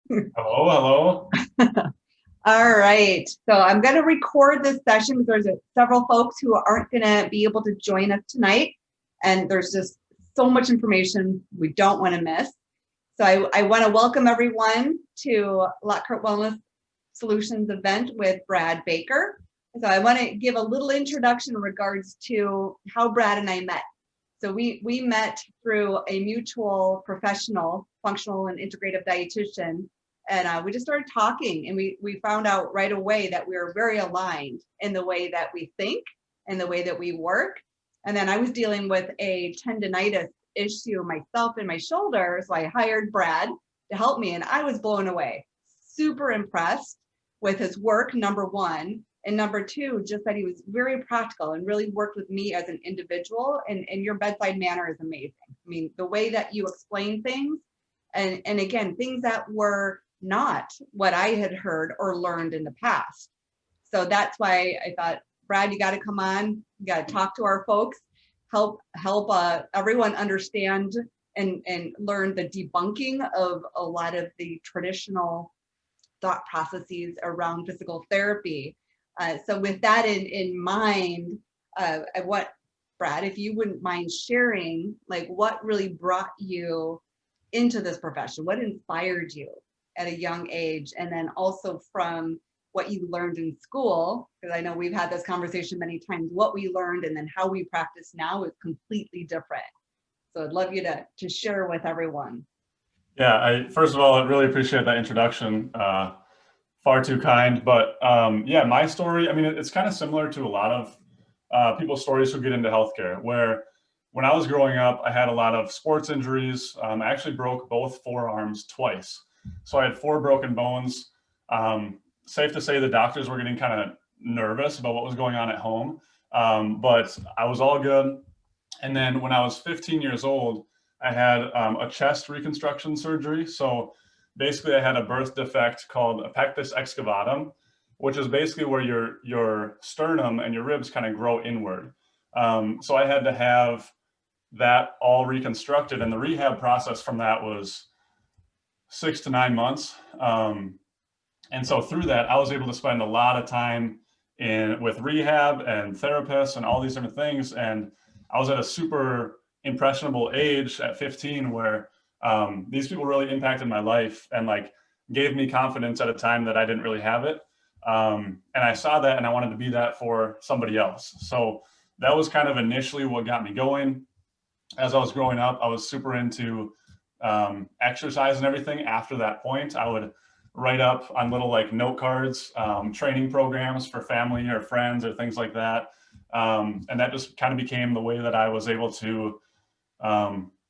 Hello, All right. So I'm going to record this session because there's several folks who aren't going to be able to join us tonight. And there's just so much information we don't want to miss. So I want to welcome everyone to Lockhart Wellness Solutions event with Brad Baker. So I want to give a little introduction in regards to how Brad and I met. So we met through a mutual professional, functional and integrative dietitian, and we just started talking, and we found out right away that we were very aligned in the way that we think and the way that we work. And then I was dealing with a tendonitis issue myself in my shoulder, so I hired Brad to help me, and I was blown away, super impressed with his work, number one. And number two, just that he was very practical and really worked with me as an individual. And your bedside manner is amazing. I mean, the way that you explain things, and again, things that were not what I had heard or learned in the past. So that's why I thought, Brad, you got to come on. You got to talk to our folks, help everyone understand and learn the debunking of a lot of the traditional thought processes around physical therapy. So with that in mind, I want, Brad, if you wouldn't mind sharing, like what really brought you into this profession, what inspired you at a young age, and then also from what you learned in school, because I know we've had this conversation many times, what we learned and then how we practice now is completely different. So I'd love you to share with everyone. Yeah, first of all, I really appreciate that introduction. Far too kind. But yeah, my story, I mean, it's kind of similar to a lot of people's stories who get into healthcare, where when I was growing up, I had a lot of sports injuries. I actually broke both forearms twice. So I had four broken bones. Safe to say the doctors were getting kind of nervous about what was going on at home. But I was all good. And then when I was 15 years old, I had a chest reconstruction surgery. So basically, I had a birth defect called a pectus excavatum, which is basically where your sternum and your ribs kind of grow inward. So I had to have that all reconstructed, and the rehab process from that was 6 to 9 months. And so through that, I was able to spend a lot of time in with rehab and therapists and all these different things. And I was at a super impressionable age at 15 where these people really impacted my life and like gave me confidence at a time that I didn't really have it. And I saw that and I wanted to be that for somebody else. So that was kind of initially what got me going. As I was growing up, I was super into exercise and everything. After that point, I would write up on little like note cards, training programs for family or friends or things like that. And that just kind of became the way that I was able to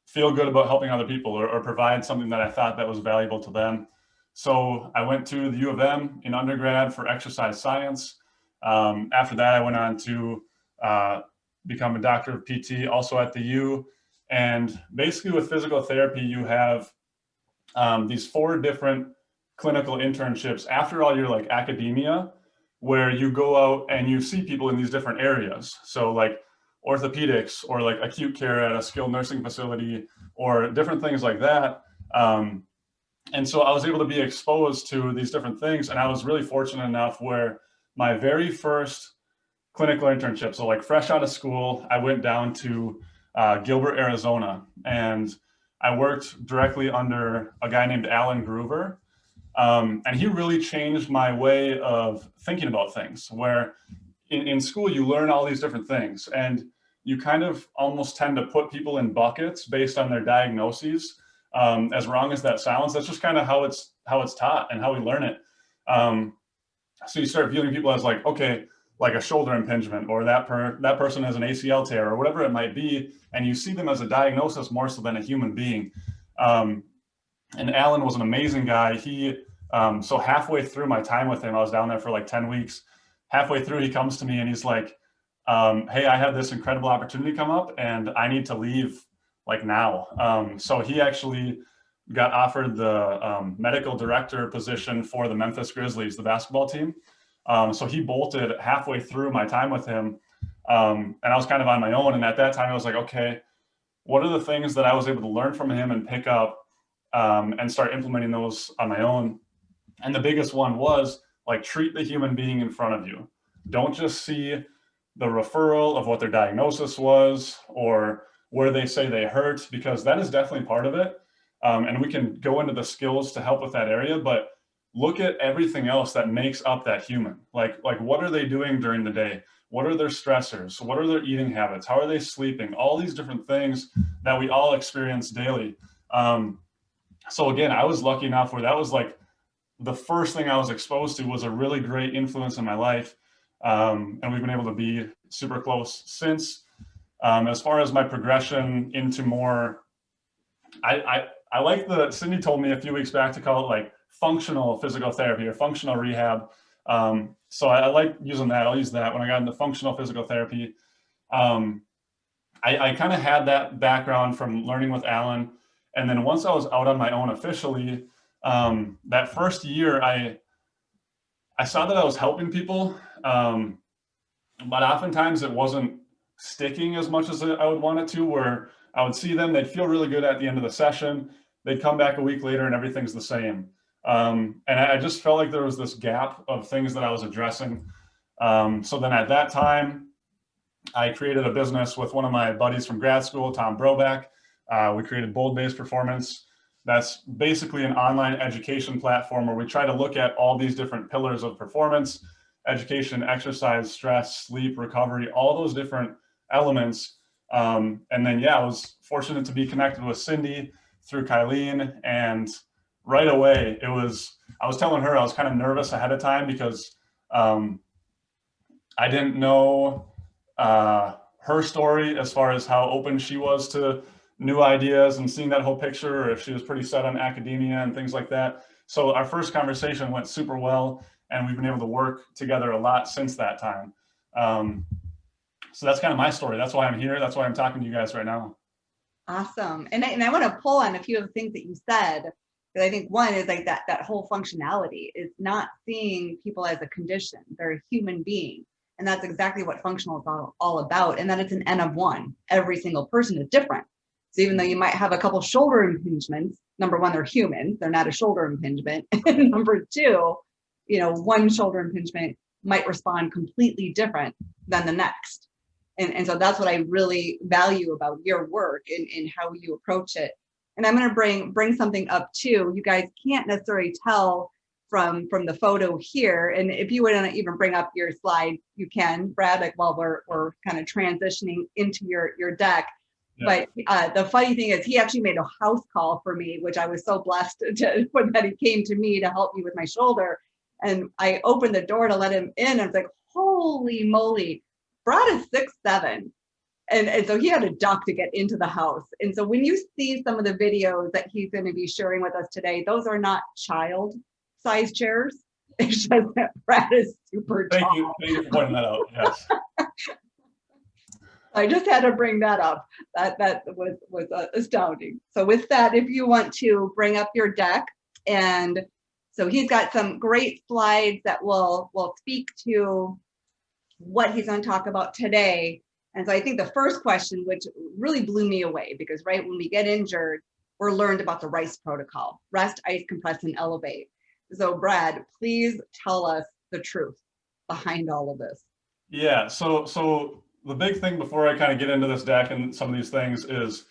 feel good about helping other people or provide something that I thought that was valuable to them. So I went to the U of M in undergrad for exercise science. After that, I went on to become a doctor of PT, also at the U. And basically, with physical therapy, you have these four different clinical internships after all your like academia, where you go out and you see people in these different areas. So like orthopedics or like acute care at a skilled nursing facility or different things like that. And so I was able to be exposed to these different things. And I was really fortunate enough where my very first clinical internship, so like fresh out of school, I went down to Gilbert, Arizona, and I worked directly under a guy named Alan Groover. And he really changed my way of thinking about things, where in school you learn all these different things and you kind of almost tend to put people in buckets based on their diagnoses. As wrong as that sounds, that's just kind of how it's taught and how we learn it. So you start viewing people as like, okay, like a shoulder impingement, or that person has an ACL tear, or whatever it might be, and you see them as a diagnosis more so than a human being. Um, and Alan was an amazing guy. So halfway through my time with him, I was down there for like 10 weeks. Halfway through, he comes to me and he's like, hey, I have this incredible opportunity come up and I need to leave like now. So he actually got offered the medical director position for the Memphis Grizzlies, the basketball team. So he bolted halfway through my time with him. And I was kind of on my own. And at that time, I was like, okay, what are the things that I was able to learn from him and pick up and start implementing those on my own. And the biggest one was like, treat the human being in front of you. Don't just see the referral of what their diagnosis was or where they say they hurt, because that is definitely part of it. And we can go into the skills to help with that area, but look at everything else that makes up that human. Like what are they doing during the day? What are their stressors? What are their eating habits? How are they sleeping? All these different things that we all experience daily. So again, I was lucky enough where that was like the first thing I was exposed to was a really great influence in my life. And we've been able to be super close since. As far as my progression into more, I like Cindi told me a few weeks back to call it like functional physical therapy or functional rehab. So I like using that. I'll use that when I got into functional physical therapy. I kind of had that background from learning with Alan. And then once I was out on my own officially, that first year, I saw that I was helping people, but oftentimes it wasn't sticking as much as I would want it to, where I would see them, they'd feel really good at the end of the session. They'd come back a week later and everything's the same. And I just felt like there was this gap of things that I was addressing. So then at that time, I created a business with one of my buddies from grad school, Tom Broback. We created Bold Based Performance. That's basically an online education platform where we try to look at all these different pillars of performance: education, exercise, stress, sleep, recovery, all those different elements. And then, yeah, I was fortunate to be connected with Cindi through Kylene. And right away, I was telling her I was kind of nervous ahead of time because I didn't know her story as far as how open she was to new ideas and seeing that whole picture, or if she was pretty set on academia and things like that. So our first conversation went super well, and we've been able to work together a lot since that time. So that's kind of my story. That's why I'm here. That's why I'm talking to you guys right now. Awesome. And I want to pull on a few of the things that you said, because I think one is like that whole functionality is not seeing people as a condition. They're a human being. And that's exactly what functional is all about. And that it's an N of one. Every single person is different. So even though you might have a couple shoulder impingements, number one, they're human. They're not a shoulder impingement. And number two, one shoulder impingement might respond completely different than the next. And so that's what I really value about your work and how you approach it. And I'm going to bring something up too. You guys can't necessarily tell from the photo here. And if you want to even bring up your slide, you can, Brad, like while we're kind of transitioning into your deck. Yeah. But the funny thing is he actually made a house call for me, which I was so blessed that he came to me to help me with my shoulder. And I opened the door to let him in. And I was like, holy moly, Brad is 6'7". And so he had to duck to get into the house. And so when you see some of the videos that he's going to be sharing with us today, those are not child-sized chairs. It's just that Brad is super tall. Thank you for pointing that out. Yes. I just had to bring that up. That was astounding. So with that, if you want to bring up your deck, and so he's got some great slides that will speak to what he's going to talk about today. And so I think the first question, which really blew me away, because right when we get injured, we're learned about the RICE protocol: rest, ice, compress, and elevate. So Brad, please tell us the truth behind all of this. Yeah, so the big thing before I kind of get into this deck and some of these things is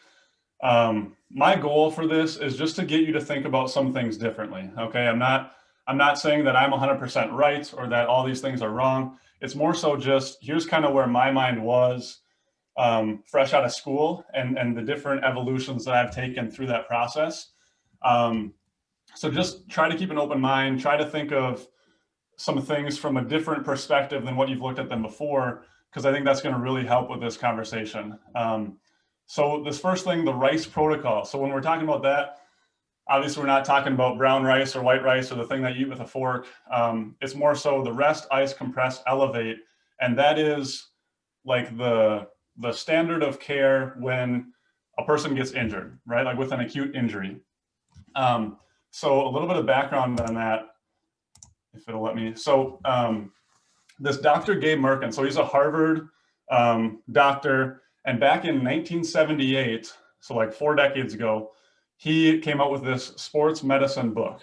my goal for this is just to get you to think about some things differently. Okay, I'm not saying that I'm 100% right or that all these things are wrong. It's more so just here's kind of where my mind was fresh out of school and the different evolutions that I've taken through that process. So just try to keep an open mind, try to think of some things from a different perspective than what you've looked at them before, because I think that's going to really help with this conversation. So this first thing, the RICE protocol. So when we're talking about that, obviously we're not talking about brown rice or white rice or the thing that you eat with a fork. It's more so the rest, ice, compress, elevate. And that is like the standard of care when a person gets injured, right? Like with an acute injury. So a little bit of background on that, if it'll let me. So this Dr. Gabe Merkin, so he's a Harvard doctor, and back in 1978, so like 4 decades ago, he came up with this sports medicine book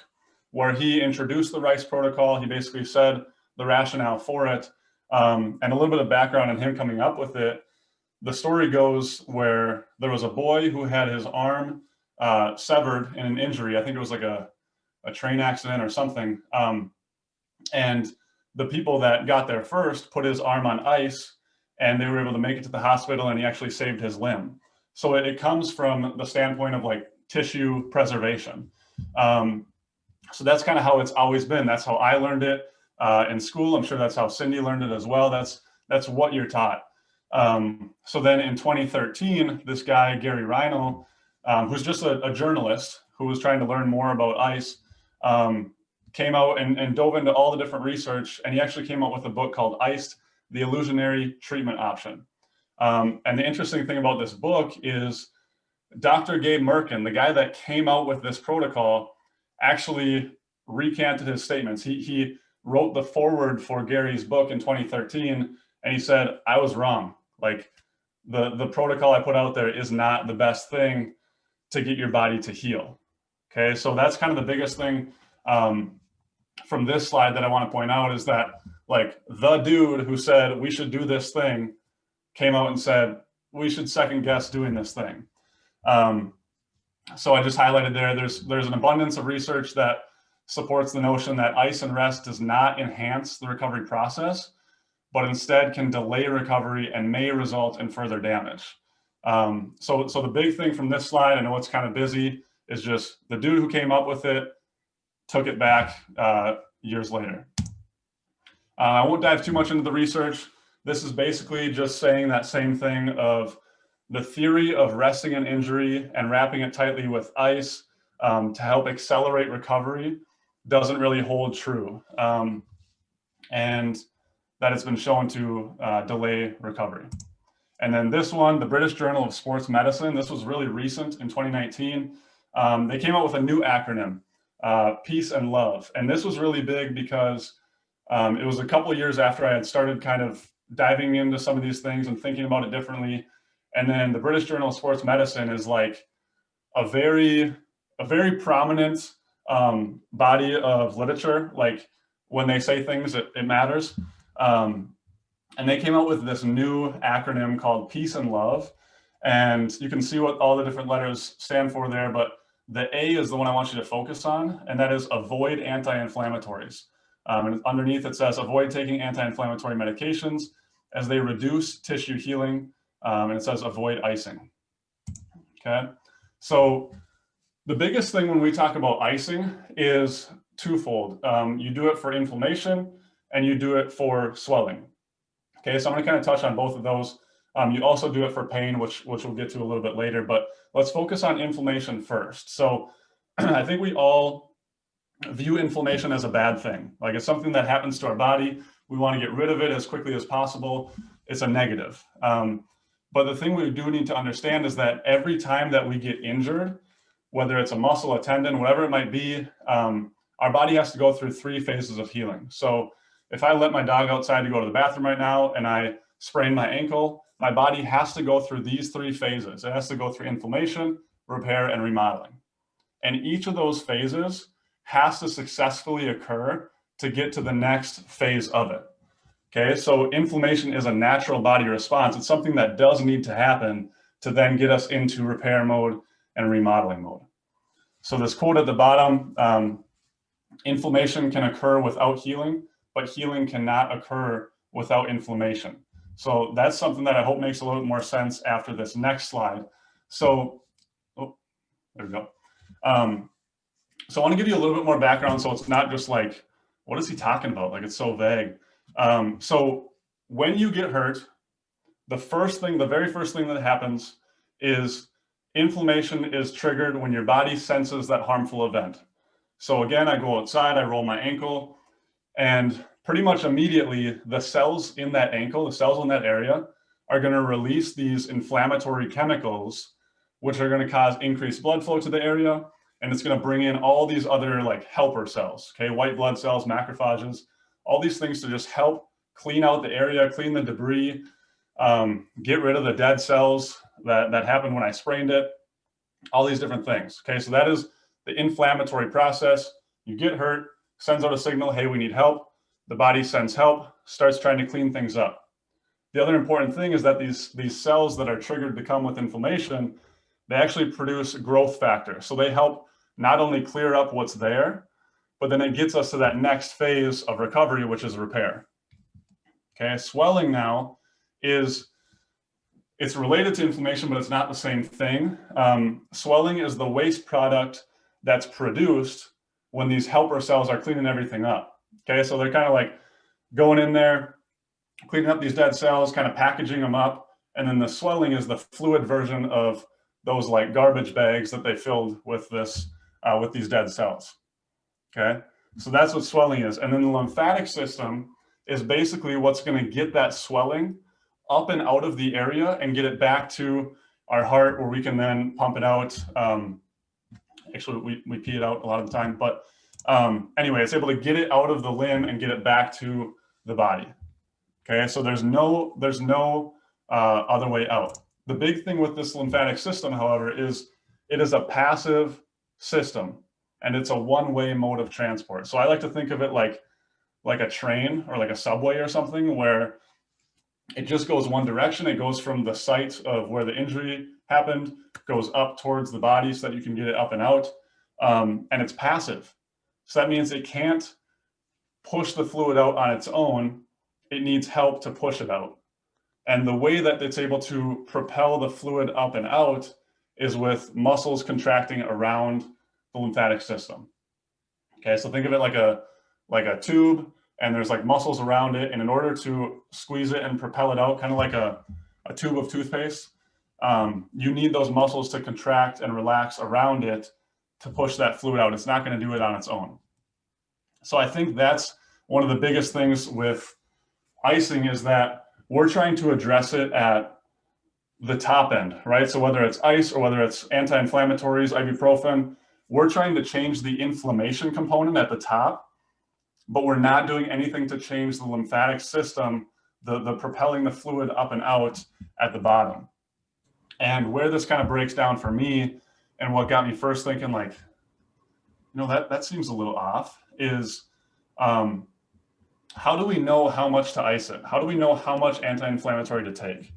where he introduced the RICE protocol. He basically said the rationale for it, and a little bit of background on him coming up with it. The story goes where there was a boy who had his arm severed in an injury. I think it was like a train accident or something. And the people that got there first put his arm on ice, and they were able to make it to the hospital, and he actually saved his limb. So it comes from the standpoint of like tissue preservation. So that's kind of how it's always been. That's how I learned it in school. I'm sure that's how Cindi learned it as well. That's what you're taught. So then in 2013, this guy, Gary Rhino, who's just a journalist who was trying to learn more about ice, came out and dove into all the different research, and he actually came out with a book called Iced, the Illusionary Treatment Option. And the interesting thing about this book is Dr. Gabe Merkin, the guy that came out with this protocol, actually recanted his statements. He wrote the foreword for Gary's book in 2013, and he said, I was wrong. Like the protocol I put out there is not the best thing to get your body to heal. Okay, so that's kind of the biggest thing from this slide that I want to point out, is that like the dude who said we should do this thing came out and said we should second guess doing this thing. So I just highlighted there, there's an abundance of research that supports the notion that ice and rest does not enhance the recovery process, but instead can delay recovery and may result in further damage. So the big thing from this slide, I know it's kind of busy, is just the dude who came up with it took it back years later. I won't dive too much into the research. This is basically just saying that same thing of the theory of resting an injury and wrapping it tightly with ice to help accelerate recovery doesn't really hold true. And that it's been shown to delay recovery. And then this one, the British Journal of Sports Medicine, this was really recent in 2019. They came out with a new acronym, Peace and Love. And this was really big because it was a couple of years after I had started kind of diving into some of these things and thinking about it differently. And then the British Journal of Sports Medicine is like a very prominent body of literature. Like when they say things, it matters. And they came out with this new acronym called Peace and Love. And you can see what all the different letters stand for there, but the A is the one I want you to focus on, and that is avoid anti-inflammatories. And underneath it says avoid taking anti-inflammatory medications as they reduce tissue healing. And it says avoid icing. Okay, so the biggest thing when we talk about icing is twofold. You do it for inflammation and you do it for swelling. Okay, so I'm gonna kind of touch on both of those. You also do it for pain, which we'll get to a little bit later, but let's focus on inflammation first. So I think we all view inflammation as a bad thing. Like it's something that happens to our body. We want to get rid of it as quickly as possible. It's a negative. But the thing we do need to understand is that every time that we get injured, whether it's a muscle, a tendon, whatever it might be, our body has to go through 3 phases of healing. So if I let my dog outside to go to the bathroom right now and I sprain my ankle, my body has to go through these 3 phases. It has to go through inflammation, repair, and remodeling. And each of those phases has to successfully occur to get to the next phase of it. Okay, so inflammation is a natural body response. It's something that does need to happen to then get us into repair mode and remodeling mode. So this quote at the bottom, inflammation can occur without healing, but healing cannot occur without inflammation. So that's something that I hope makes a little bit more sense after this next slide. So, oh, there we go. So I want to give you a little bit more background so it's not just like, what is he talking about? Like it's so vague. So when you get hurt, the very first thing that happens is inflammation is triggered when your body senses that harmful event. So again, I go outside, I roll my ankle, and pretty much immediately the cells in that ankle, the cells in that area are going to release these inflammatory chemicals, which are going to cause increased blood flow to the area. And it's going to bring in all these other like helper cells, okay, white blood cells, macrophages, all these things to just help clean out the area, clean the debris, get rid of the dead cells that happened when I sprained it. all these different things. Okay, so that is the inflammatory process. You get hurt, sends out a signal, hey, we need help. The body sends help, starts trying to clean things up. The other important thing is that these cells that are triggered to come with inflammation, they actually produce growth factors. So they help not only clear up what's there, but then it gets us to that next phase of recovery, which is repair. Okay, swelling now it's related to inflammation, but it's not the same thing. Swelling is the waste product that's produced when these helper cells are cleaning everything up. Okay, so they're kind of like going in there, cleaning up these dead cells, kind of packaging them up, and then the swelling is the fluid version of those like garbage bags that they filled with this with these dead cells. Okay, so that's what swelling is, and then the lymphatic system is basically what's going to get that swelling up and out of the area and get it back to our heart, where we can then pump it out. Actually, we pee it out a lot of the time, but anyway, it's able to get it out of the limb and get it back to the body. Okay, so there's no other way out. The big thing with this lymphatic system, however, is it is a passive system, and it's a one-way mode of transport. So I like to think of it like a train or like a subway or something, where it just goes one direction. It goes from the site of where the injury happened, goes up towards the body so that you can get it up and out, and it's passive. So that means it can't push the fluid out on its own. It needs help to push it out. And the way that it's able to propel the fluid up and out is with muscles contracting around the lymphatic system. Okay, so think of it like a tube, and there's like muscles around it. And in order to squeeze it and propel it out, kind of like a tube of toothpaste, you need those muscles to contract and relax around it to push that fluid out. It's not going to do it on its own. So I think that's one of the biggest things with icing, is that we're trying to address it at the top end, right? So whether it's ice or whether it's anti-inflammatories, ibuprofen, we're trying to change the inflammation component at the top, but we're not doing anything to change the lymphatic system, the propelling the fluid up and out at the bottom. And where this kind of breaks down for me, and what got me first thinking like, that seems a little off, is how do we know how much to ice it? How do we know how much anti-inflammatory to take?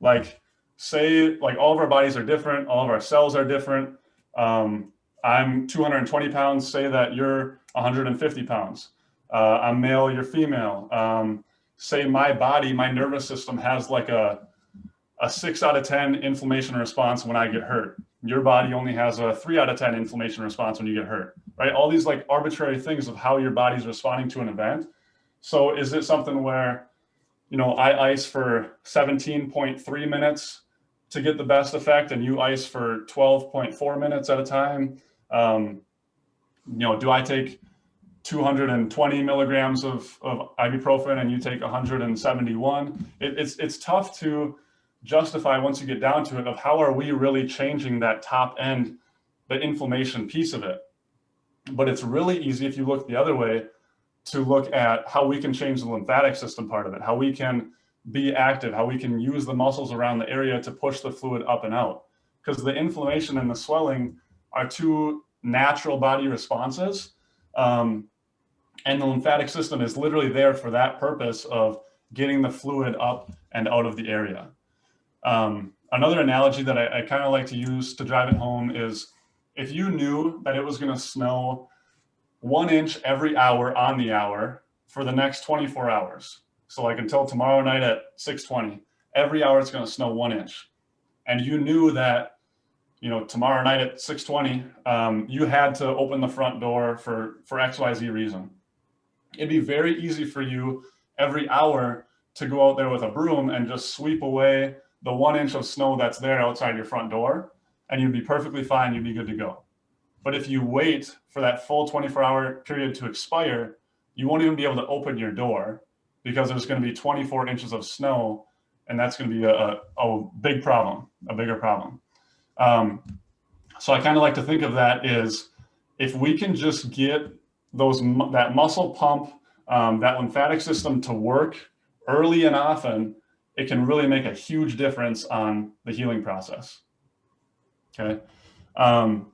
Like, say, like all of our bodies are different, all of our cells are different. I'm 220 pounds, say that you're 150 pounds. I'm male, you're female. Say my body, my nervous system has like a 6 out of 10 inflammation response when I get hurt. Your body only has a 3 out of 10 inflammation response when you get hurt, right? All these like arbitrary things of how your body's responding to an event. So is it something where, I ice for 17.3 minutes to get the best effect, and you ice for 12.4 minutes at a time? Do I take 220 milligrams of ibuprofen and you take 171? It's tough to justify once you get down to it of how are we really changing that top end, the inflammation piece of it. But it's really easy if you look the other way to look at how we can change the lymphatic system part of it, how we can be active, how we can use the muscles around the area to push the fluid up and out. Because the inflammation and the swelling are two natural body responses. And the lymphatic system is literally there for that purpose of getting the fluid up and out of the area. Another analogy that I kind of like to use to drive it home is, if you knew that it was going to snow 1 inch every hour on the hour for the next 24 hours. So like until tomorrow night at 6:20, every hour it's going to snow 1 inch. And you knew that, tomorrow night at 6:20, you had to open the front door for XYZ reason. It'd be very easy for you every hour to go out there with a broom and just sweep away the 1 inch of snow that's there outside your front door, and you'd be perfectly fine. You'd be good to go. But if you wait for that full 24-hour period to expire, you won't even be able to open your door, because there's going to be 24 inches of snow, and that's going to be a big problem, a bigger problem. So I kind of like to think of that is, if we can just get that muscle pump, that lymphatic system to work early and often, it can really make a huge difference on the healing process. Okay. And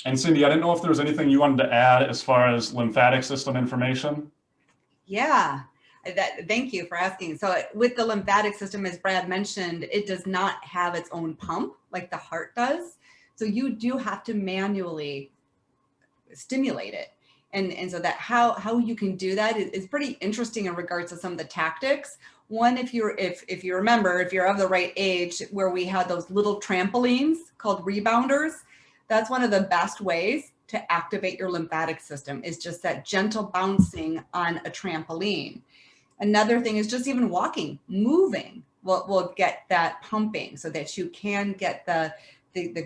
Cindi, I didn't know if there was anything you wanted to add as far as lymphatic system information. Yeah, thank you for asking. So with the lymphatic system, as Brad mentioned, it does not have its own pump like the heart does. So you do have to manually stimulate it. And so that how you can do that is pretty interesting in regards to some of the tactics. One, if you remember, if you're of the right age, where we had those little trampolines called rebounders, that's one of the best ways to activate your lymphatic system, is just that gentle bouncing on a trampoline. Another thing is just even walking, moving will get that pumping so that you can get the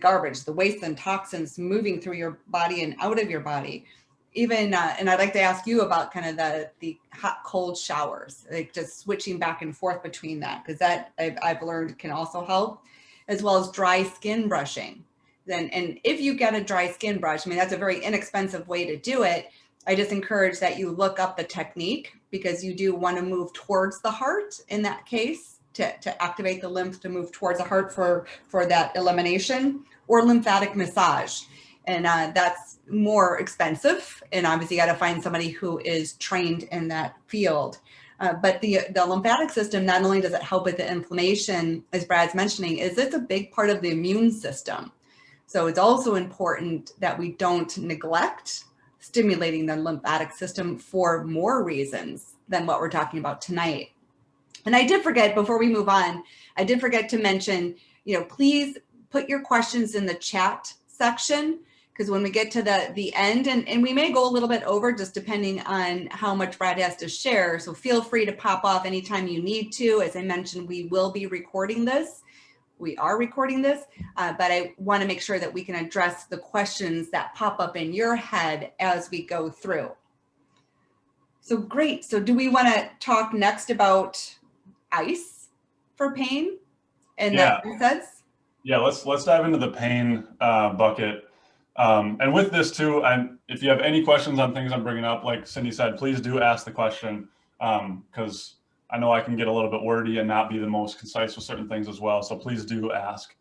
garbage, the waste and toxins moving through your body and out of your body. Even, and I'd like to ask you about kind of the hot, cold showers, like just switching back and forth between that, because that I've learned can also help, as well as dry skin brushing. And if you get a dry skin brush, I mean, that's a very inexpensive way to do it. I just encourage that you look up the technique, because you do want to move towards the heart in that case to activate the lymph to move towards the heart for that elimination, or lymphatic massage. And that's more expensive. And obviously you got to find somebody who is trained in that field. But the lymphatic system, not only does it help with the inflammation, as Brad's mentioning, is it's a big part of the immune system. So it's also important that we don't neglect stimulating the lymphatic system for more reasons than what we're talking about tonight. And I did forget, before we move on, I did forget to mention, please put your questions in the chat section, because when we get to the end, and we may go a little bit over just depending on how much Brad has to share. So feel free to pop off anytime you need to. As I mentioned, we will be recording this. We are recording this, but I want to make sure that we can address the questions that pop up in your head as we go through. So great. So do we want to talk next about ice for pain and Yeah. says? Yeah, let's dive into the pain bucket. And with this too, if you have any questions on things I'm bringing up, like Cindi said, please do ask the question, because I know I can get a little bit wordy and not be the most concise with certain things as well. So please do ask.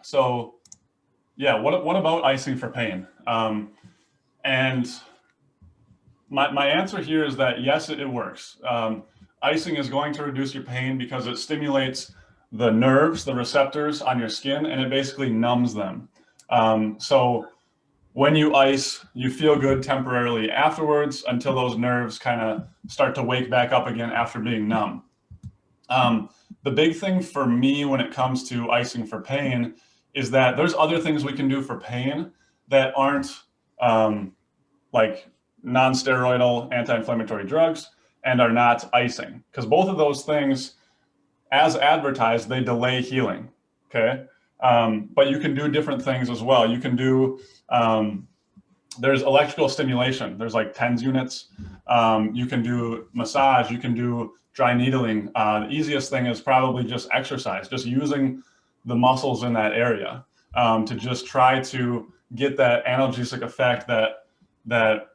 So yeah, what about icing for pain? And my answer here is that yes, it works. Icing is going to reduce your pain because it stimulates the nerves, the receptors on your skin, and it basically numbs them. So when you ice, you feel good temporarily afterwards until those nerves kind of start to wake back up again after being numb. The big thing for me when it comes to icing for pain is that there's other things we can do for pain that aren't like non-steroidal anti-inflammatory drugs and are not icing, because both of those things, as advertised, they delay healing. Okay. But you can do different things as well. You can do, there's electrical stimulation. There's like TENS units. You can do massage. You can do dry needling. The easiest thing is probably just exercise, just using the muscles in that area to just try to get that analgesic effect, that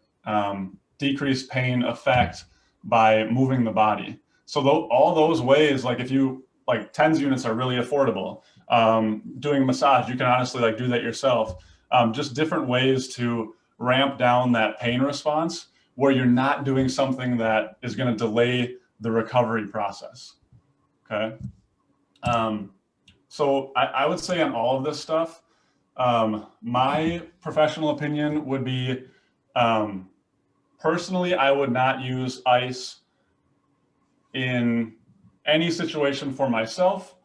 decreased pain effect by moving the body. So all those ways, like if you, like TENS units are really affordable. Doing massage, you can honestly like do that yourself. Just different ways to ramp down that pain response where you're not doing something that is going to delay the recovery process. Okay. So I would say on all of this stuff, my professional opinion would be, personally, I would not use ice in any situation for myself,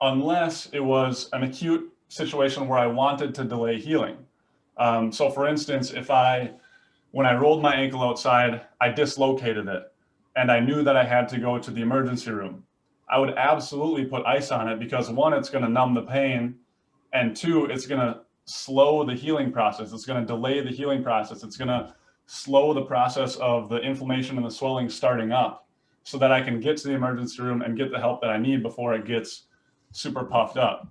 unless it was an acute situation where I wanted to delay healing. So for instance, when I rolled my ankle outside, I dislocated it and I knew that I had to go to the emergency room, I would absolutely put ice on it, because one, it's going to numb the pain, and two, it's going to slow the healing process. It's going to delay the healing process. It's going to slow the process of the inflammation and the swelling starting up, so that I can get to the emergency room and get the help that I need before it gets super puffed up.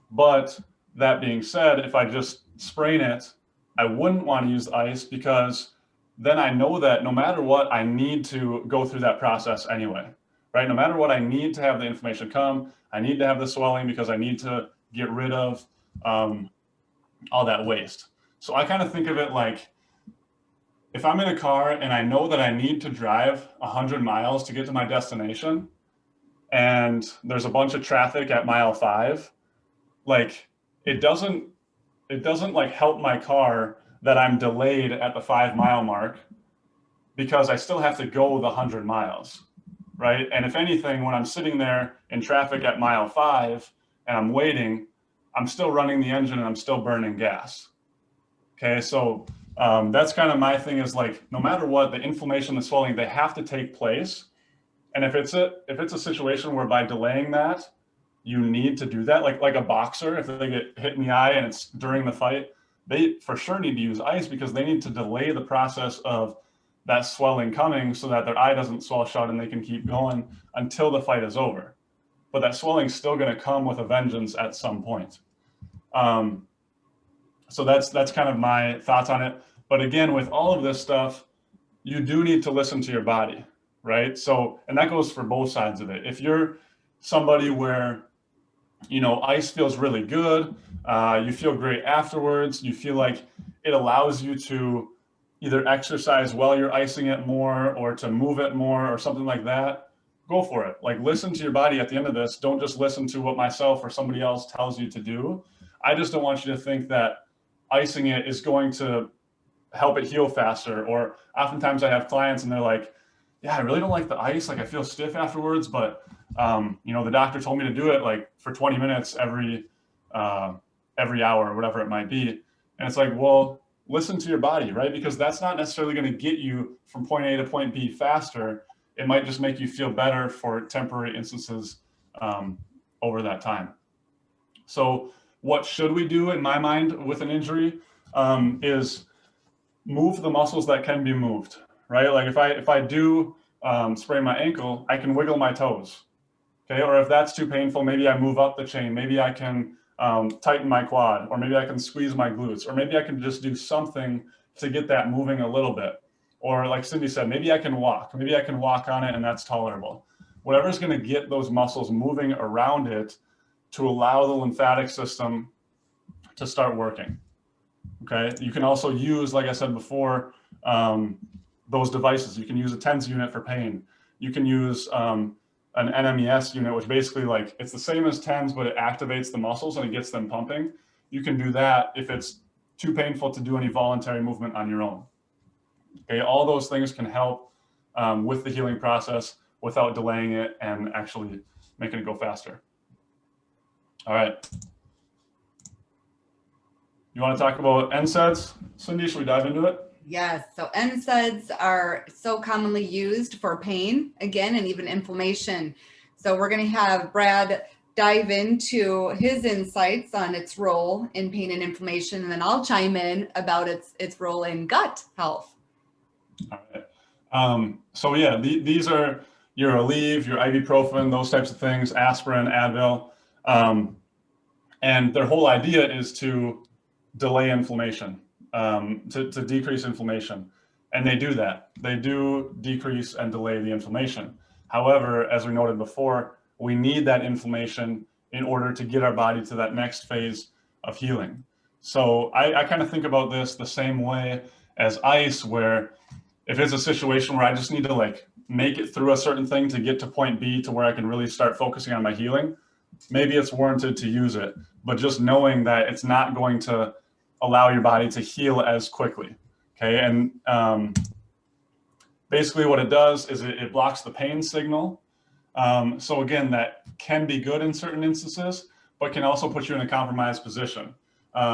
But that being said, if I just sprain it, I wouldn't want to use ice, because then I know that no matter what, I need to go through that process anyway, right? No matter what, I need to have the inflammation come. I need to have the swelling, because I need to get rid of all that waste. So I kind of think of it like, if I'm in a car and I know that I need to drive 100 miles to get to my destination, and there's a bunch of traffic at mile 5, like it doesn't like help my car that I'm delayed at the 5 mile mark, because I still have to go the 100 miles, right? And if anything, when I'm sitting there in traffic at mile 5 and I'm waiting, I'm still running the engine and I'm still burning gas. Okay, so that's kind of my thing, is like, no matter what, the inflammation, the swelling, they have to take place. And if it's a situation where by delaying that, you need to do that, like a boxer, if they get hit in the eye and it's during the fight, they for sure need to use ice, because they need to delay the process of that swelling coming so that their eye doesn't swell shut and they can keep going until the fight is over. But that swelling's still going to come with a vengeance at some point. So that's kind of my thoughts on it. But again, with all of this stuff, you do need to listen to your body, right? So, and that goes for both sides of it. If you're somebody where, ice feels really good, you feel great afterwards, you feel like it allows you to either exercise while you're icing it more, or to move it more, or something like that, go for it. Like, listen to your body at the end of this. Don't just listen to what myself or somebody else tells you to do. I just don't want you to think that icing it is going to help it heal faster. Or oftentimes I have clients and they're like, yeah, I really don't like the ice. Like, I feel stiff afterwards, but the doctor told me to do it like for 20 minutes every hour or whatever it might be. And it's like, well, listen to your body, right? Because that's not necessarily going to get you from point A to point B faster. It might just make you feel better for temporary instances over that time. So what should we do, in my mind, with an injury is move the muscles that can be moved, right? Like if I do sprain my ankle, I can wiggle my toes, okay? Or if that's too painful, maybe I move up the chain. Maybe I can tighten my quad, or maybe I can squeeze my glutes, or maybe I can just do something to get that moving a little bit. Or like Cindi said, maybe I can walk. Maybe I can walk on it and that's tolerable. Whatever's going to get those muscles moving around it to allow the lymphatic system to start working. Okay. You can also use, like I said before, those devices. You can use a TENS unit for pain. You can use an NMES unit, which basically, like, it's the same as TENS, but it activates the muscles and it gets them pumping. You can do that if it's too painful to do any voluntary movement on your own. Okay. All those things can help with the healing process without delaying it and actually making it go faster. All right. You want to talk about NSAIDs, Cindi? Should we dive into it? Yes. So NSAIDs are so commonly used for pain, again, and even inflammation. So we're going to have Brad dive into his insights on its role in pain and inflammation, and then I'll chime in about its role in gut health. All right. So yeah, these are your Aleve, your ibuprofen, those types of things, aspirin, Advil. And their whole idea is to delay inflammation, to decrease inflammation. And they do that. They do decrease and delay the inflammation. However, as we noted before, we need that inflammation in order to get our body to that next phase of healing. So I kind of think about this the same way as ice, where if it's a situation where I just need to like make it through a certain thing to get to point B to where I can really start focusing on my healing, maybe it's warranted to use it, but just knowing that it's not going to allow your body to heal as quickly. Okay. And basically what it does is it blocks the pain signal. So again, that can be good in certain instances, but can also put you in a compromised position.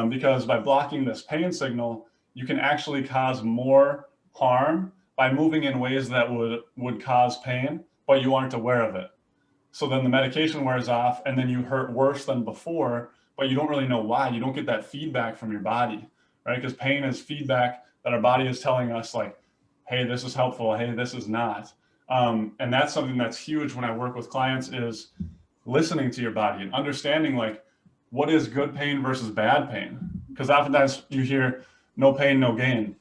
Because by blocking this pain signal, you can actually cause more harm by moving in ways that would cause pain, but you aren't aware of it. So then the medication wears off and then you hurt worse than before, but you don't really know why. You don't get that feedback from your body, right? Because pain is feedback that our body is telling us, like, hey, this is helpful. Hey, this is not. And that's something that's huge when I work with clients, is listening to your body and understanding, like, what is good pain versus bad pain? Because oftentimes you hear no pain, no gain.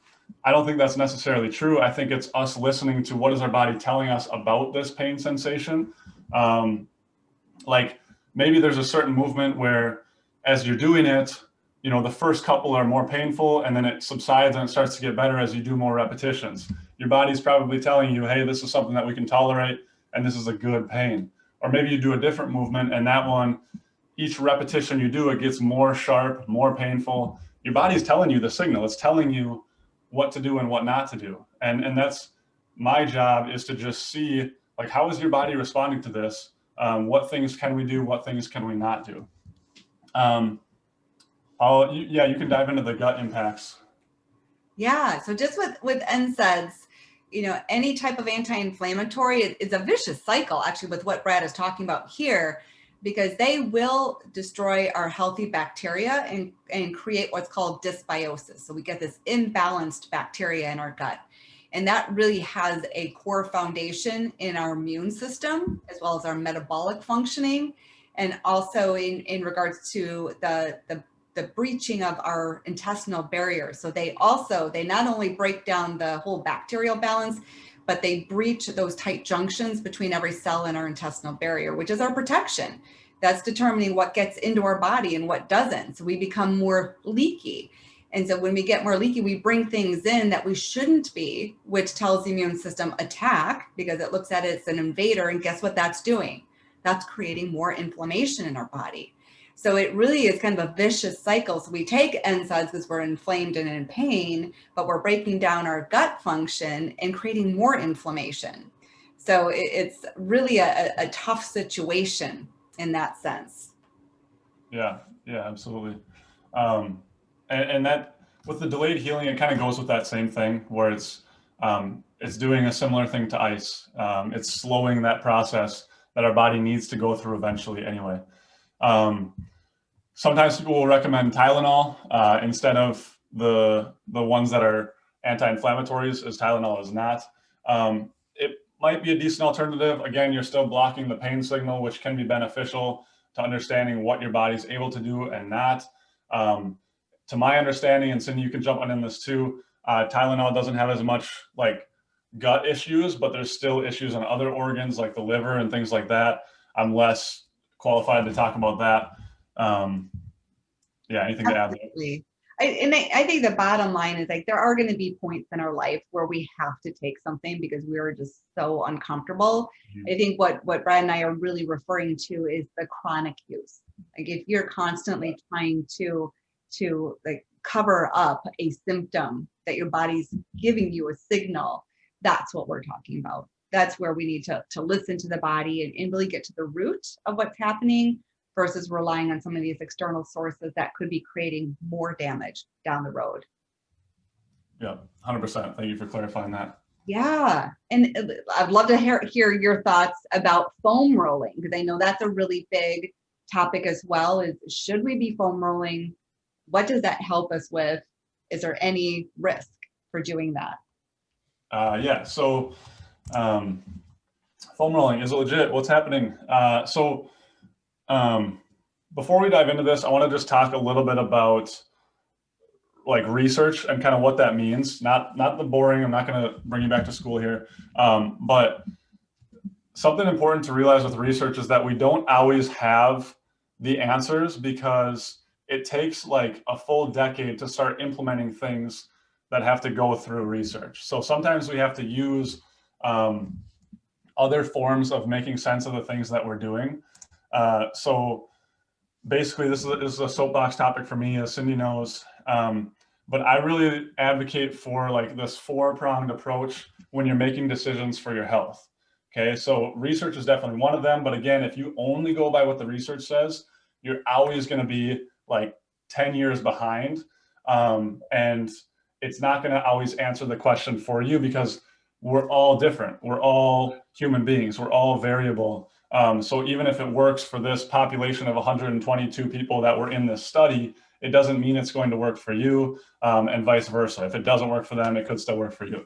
I don't think that's necessarily true. I think it's us listening to what is our body telling us about this pain sensation. Like maybe there's a certain movement where as you're doing it, you know, the first couple are more painful, and then it subsides and it starts to get better as you do more repetitions. Your body's probably telling you, hey, this is something that we can tolerate, and this is a good pain. Or maybe you do a different movement, and that one, each repetition you do, it gets more sharp, more painful. Your body's telling you the signal. It's telling you what to do and what not to do. And that's my job, is to just see, like, how is your body responding to this? What things can we do? What things can we not do? Yeah, you can dive into the gut impacts. Yeah, so just with NSAIDs, you know, any type of anti-inflammatory is a vicious cycle, actually, with what Brad is talking about here, because they will destroy our healthy bacteria and create what's called dysbiosis. So we get this imbalanced bacteria in our gut. And that really has a core foundation in our immune system, as well as our metabolic functioning, and also in regards to the breaching of our intestinal barrier. So they not only break down the whole bacterial balance, but they breach those tight junctions between every cell in our intestinal barrier, which is our protection. That's determining what gets into our body and what doesn't. So we become more leaky. And so when we get more leaky, we bring things in that we shouldn't be, which tells the immune system attack, because it looks at it as an invader. And guess what that's doing? That's creating more inflammation in our body. So it really is kind of a vicious cycle. So we take NSAIDs because we're inflamed and in pain, but we're breaking down our gut function and creating more inflammation. So it's really a tough situation in that sense. Yeah, absolutely. And that, with the delayed healing, it kind of goes with that same thing, where it's doing a similar thing to ice. It's slowing that process that our body needs to go through eventually anyway. Sometimes people will recommend Tylenol instead of the ones that are anti-inflammatories, as Tylenol is not. It might be a decent alternative. Again, you're still blocking the pain signal, which can be beneficial to understanding what your body's able to do and not. To my understanding, and Cindi, you can jump on in this too, Tylenol doesn't have as much like gut issues, but there's still issues on other organs like the liver and things like that. I'm less qualified to talk about that. Yeah, anything to add there? Absolutely. I think the bottom line is, like, there are going to be points in our life where we have to take something because we are just so uncomfortable. I think what Brad and I are really referring to is the chronic use. Like, if you're constantly trying to like cover up a symptom that your body's giving you a signal, that's what we're talking about. That's where we need to listen to the body and really get to the root of what's happening, versus relying on some of these external sources that could be creating more damage down the road. Yeah, 100%. Thank you for clarifying that. Yeah, and I'd love to hear your thoughts about foam rolling, because I know that's a really big topic as well. Is, should we be foam rolling? What does that help us with? Is there any risk for doing that? Yeah, so foam rolling is legit. What's happening? Before we dive into this, I want to just talk a little bit about like research and kind of what that means. Not the boring. I'm not going to bring you back to school here, but something important to realize with research is that we don't always have the answers, because it takes like a full decade to start implementing things that have to go through research. So sometimes we have to use other forms of making sense of the things that we're doing. So basically, this is a soapbox topic for me, as Cindi knows. But I really advocate for like this 4-pronged approach when you're making decisions for your health. Okay, so research is definitely one of them. But again, if you only go by what the research says, you're always going to be like 10 years behind. And it's not going to always answer the question for you, because we're all different. We're all human beings. We're all variable. So even if it works for this population of 122 people that were in this study, it doesn't mean it's going to work for you, and vice versa. If it doesn't work for them, it could still work for you.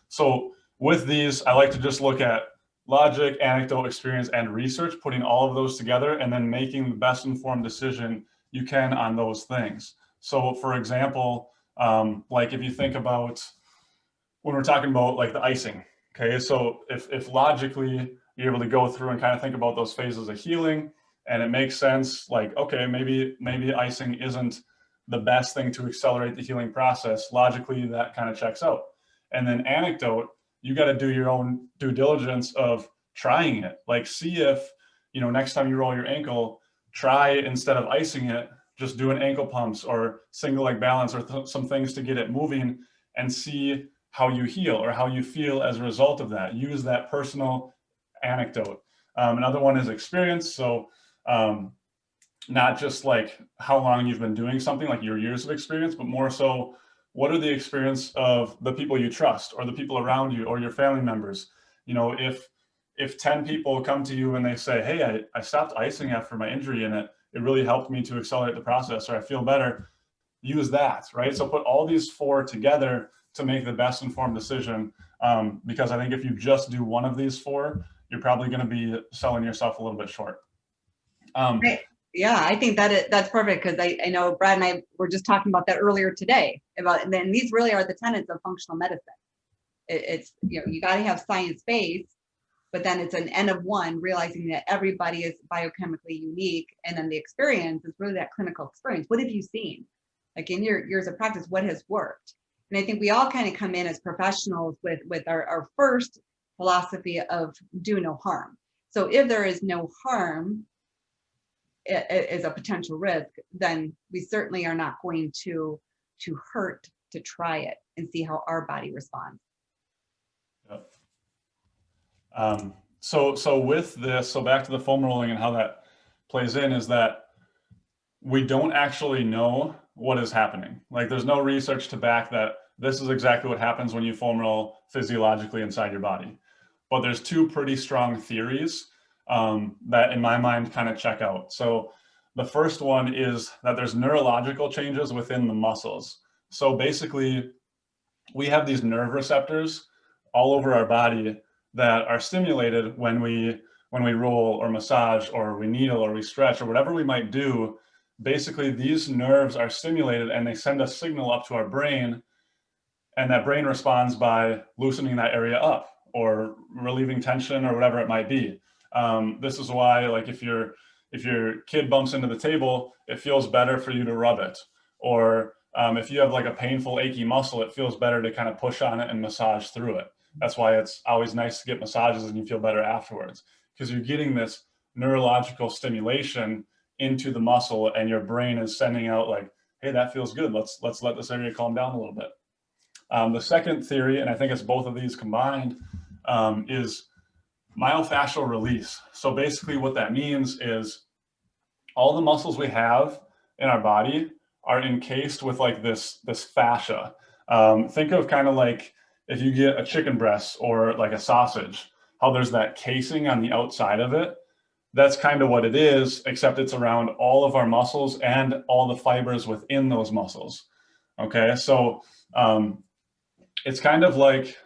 So with these, I like to just look at logic, anecdote, experience, and research, putting all of those together and then making the best informed decision you can on those things. So for example, like if you think about when we're talking about like the icing, okay, so if logically you're able to go through and kind of think about those phases of healing, And it makes sense, like, okay, maybe icing isn't the best thing to accelerate the healing process. Logically, that kind of checks out. And then anecdote, you got to do your own due diligence of trying it. Like, see if, next time you roll your ankle, try, instead of icing it, just doing ankle pumps or single leg balance or some things to get it moving, and see how you heal or how you feel as a result of that. Use that personal anecdote. Another one is experience. So not just like how long you've been doing something, like your years of experience, but more so, what are the experience of the people you trust or the people around you or your family members? If 10 people come to you and they say, hey, I stopped icing after my injury and it really helped me to accelerate the process, or I feel better, use that, right? So put all these 4 together to make the best informed decision. Because I think if you just do one of these 4, you're probably going to be selling yourself a little bit short. Right. Yeah, I think that's perfect, because I know Brad and I were just talking about that earlier today, and these really are the tenets of functional medicine. It's, you got to have science based, but then it's an N of one, realizing that everybody is biochemically unique. And then the experience is really that clinical experience. What have you seen? Like in your years of practice, what has worked? And I think we all kind of come in as professionals with our first philosophy of do no harm. So if there is no harm is a potential risk, then we certainly are not going to hurt to try it and see how our body responds. Yep. So with this, so back to the foam rolling and how that plays in, is that we don't actually know what is happening. Like, there's no research to back that this is exactly what happens when you foam roll physiologically inside your body. But there's 2 pretty strong theories that in my mind kind of check out. So the first one is that there's neurological changes within the muscles. So basically, we have these nerve receptors all over our body that are stimulated when we roll or massage or we needle or we stretch or whatever we might do. Basically, these nerves are stimulated and they send a signal up to our brain, and that brain responds by loosening that area up or relieving tension or whatever it might be. This is why, like, if your kid bumps into the table, it feels better for you to rub it. Or if you have like a painful, achy muscle, it feels better to kind of push on it and massage through it. That's why it's always nice to get massages and you feel better afterwards, because you're getting this neurological stimulation into the muscle and your brain is sending out like, hey, that feels good. Let's let this area calm down a little bit. The second theory, and I think it's both of these combined, is myofascial release. So basically what that means is all the muscles we have in our body are encased with like this fascia. Think of kind of like if you get a chicken breast or like a sausage, how there's that casing on the outside of it. That's kind of what it is, except it's around all of our muscles and all the fibers within those muscles. Okay, so it's kind of like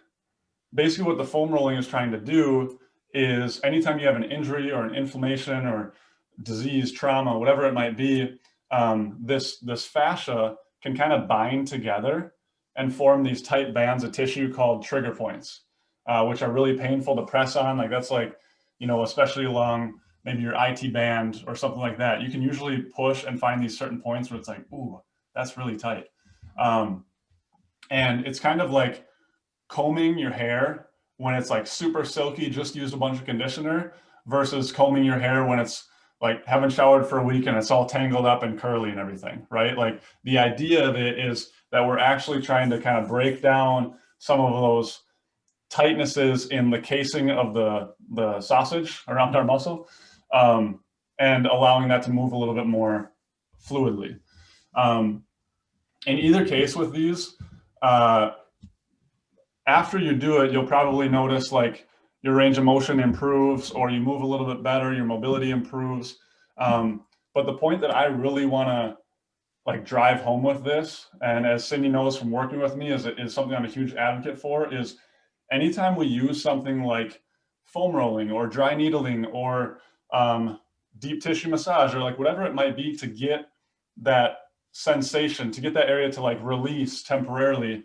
basically what the foam rolling is trying to do is anytime you have an injury or an inflammation or disease, trauma, whatever it might be, this fascia can kind of bind together and form these tight bands of tissue called trigger points, which are really painful to press on. Like that's like, especially along maybe your IT band or something like that, you can usually push and find these certain points where it's like, ooh, that's really tight. And it's kind of like combing your hair when it's like super silky, just used a bunch of conditioner, versus combing your hair when it's like haven't showered for a week and it's all tangled up and curly and everything, right? Like the idea of it is that we're actually trying to kind of break down some of those tightnesses in the casing of the sausage around our muscle, and allowing that to move a little bit more fluidly. In either case with these, after you do it, you'll probably notice like your range of motion improves, or you move a little bit better, your mobility improves. But the point that I really want to like drive home with this, and as Cindi knows from working with me, is something I'm a huge advocate for, is anytime we use something like foam rolling or dry needling or deep tissue massage or like whatever it might be to get that sensation, to get that area to like release temporarily,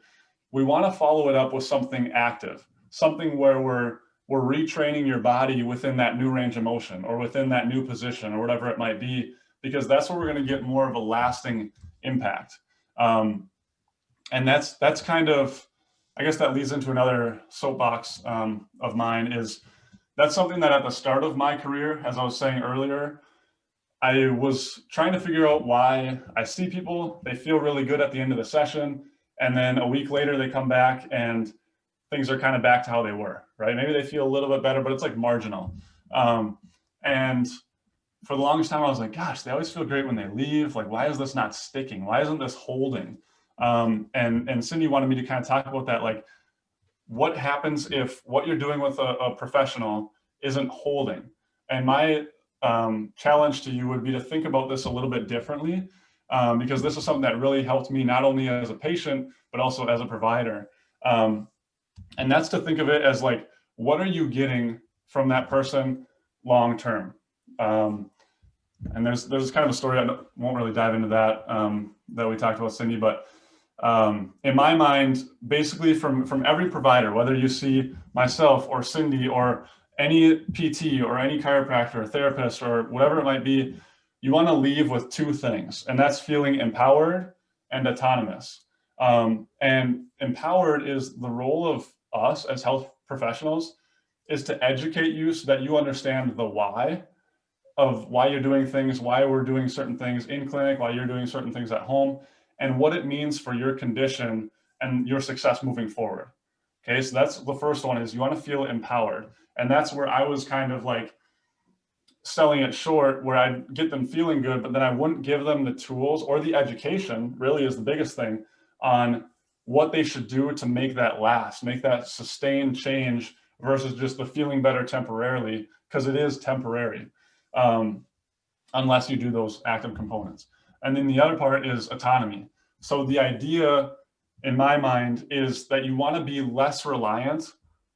we want to follow it up with something active, something where we're retraining your body within that new range of motion or within that new position or whatever it might be, because that's where we're going to get more of a lasting impact. And that's kind of, I guess that leads into another soapbox of mine, is that's something that at the start of my career, as I was saying earlier, I was trying to figure out why I see people, they feel really good at the end of the session, and then a week later they come back and things are kind of back to how they were, right? Maybe they feel a little bit better, but it's like marginal. And for the longest time, I was like, gosh, they always feel great when they leave. Like, why is this not sticking? Why isn't this holding? And Cindi wanted me to kind of talk about that, like, what happens if what you're doing with a professional isn't holding? And my challenge to you would be to think about this a little bit differently, because this is something that really helped me not only as a patient, but also as a provider. And that's to think of it as like, what are you getting from that person long term? And there's kind of a story, I won't really dive into that, that we talked about, Cindi, but in my mind, basically from every provider, whether you see myself or Cindi or any PT or any chiropractor or therapist or whatever it might be, you want to leave with two things, and that's feeling empowered and autonomous. And empowered is the role of us as health professionals, is to educate you so that you understand the why of why you're doing things, why we're doing certain things in clinic, why you're doing certain things at home, and what it means for your condition and your success moving forward. Okay, so that's the first one, is you want to feel empowered. And that's where I was kind of like selling it short, where I'd get them feeling good, but then I wouldn't give them the tools or the education, really is the biggest thing, on what they should do to make that last, make that sustained change versus just the feeling better temporarily, because it is temporary, unless you do those active components. And then the other part is autonomy. So the idea in my mind is that you want to be less reliant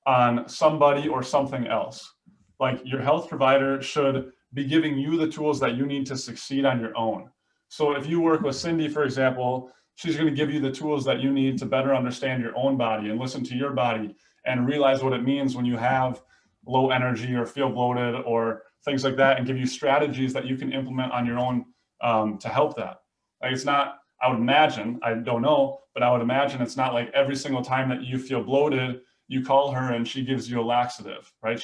on somebody or something else. Like, your health provider should be giving you the tools that you need to succeed on your own. So if you work with Cindi, for example, she's going to give you the tools that you need to better understand your own body and listen to your body and realize what it means when you have low energy or feel bloated or things like that, and give you strategies that you can implement on your own to help that. Like, it's not, I would imagine, I don't know, but I would imagine it's not like every single time that you feel bloated, you call her and she gives you a laxative, right?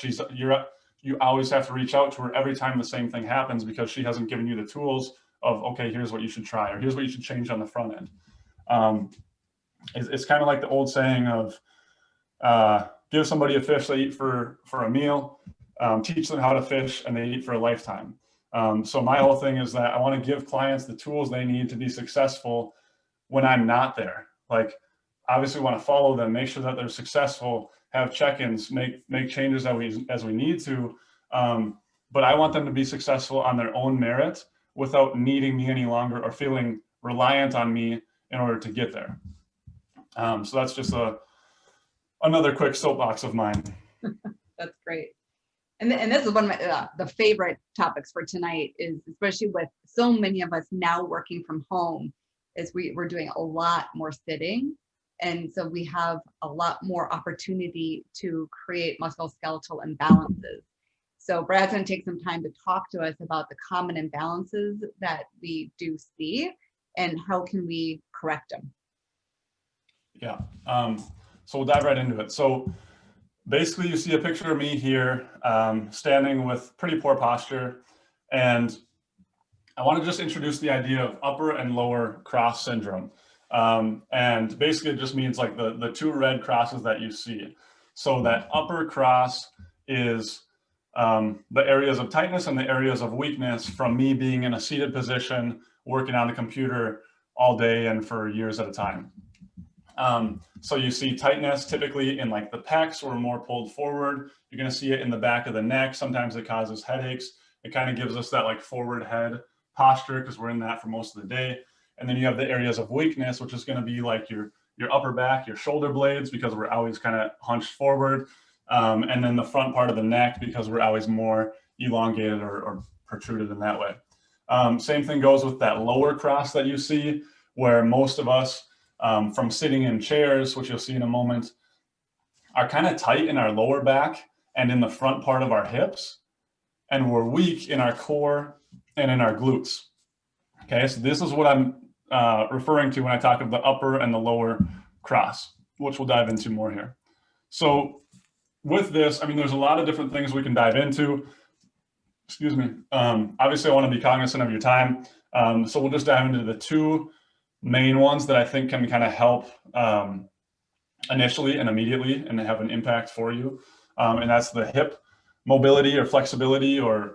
You always have to reach out to her every time the same thing happens, because she hasn't given you the tools of, okay, here's what you should try, or here's what you should change on the front end. It's kind of like the old saying of give somebody a fish they eat for a meal, teach them how to fish, and they eat for a lifetime. So my whole thing is that I want to give clients the tools they need to be successful when I'm not there. Like, obviously want to follow them, make sure that they're successful, have check-ins, make changes as we need to. But I want them to be successful on their own merit without needing me any longer or feeling reliant on me in order to get there. So that's just another quick soapbox of mine. That's great. And this is one of my, the favorite topics for tonight, is especially with so many of us now working from home, is we're doing a lot more sitting. And so we have a lot more opportunity to create musculoskeletal imbalances. So Brad's going to take some time to talk to us about the common imbalances that we do see and how can we correct them. Yeah, so we'll dive right into it. So basically, you see a picture of me here, standing with pretty poor posture. And I want to just introduce the idea of upper and lower cross syndrome. And basically, it just means like the two red crosses that you see. So that upper cross is the areas of tightness and the areas of weakness from me being in a seated position, working on the computer all day and for years at a time. So you see tightness typically in like the pecs or more pulled forward. You're going to see it in the back of the neck. Sometimes it causes headaches. It kind of gives us that like forward head posture because we're in that for most of the day. And then you have the areas of weakness, which is going to be like your upper back, your shoulder blades, because we're always kind of hunched forward. And then the front part of the neck, because we're always more elongated or protruded in that way. Same thing goes with that lower cross that you see, where most of us from sitting in chairs, which you'll see in a moment, are kind of tight in our lower back and in the front part of our hips, and we're weak in our core and in our glutes. Okay, so this is what I'm referring to when I talk of the upper and the lower cross, which we'll dive into more here. So with this, I mean, there's a lot of different things we can dive into. Excuse me. Obviously, I want to be cognizant of your time. So we'll just dive into the two main ones that I think can kind of help initially and immediately and have an impact for you. And that's the hip mobility or flexibility or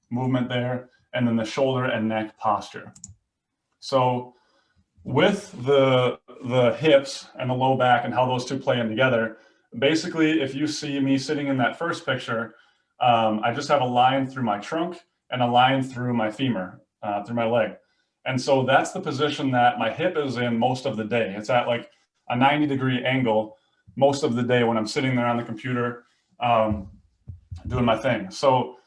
movement there, and then the shoulder and neck posture. So with the hips and the low back and how those two play in together, basically, if you see me sitting in that first picture, I just have a line through my trunk and a line through my femur, through my leg. And so that's the position that my hip is in most of the day. It's at like a 90-degree angle most of the day when I'm sitting there on the computer doing my thing. So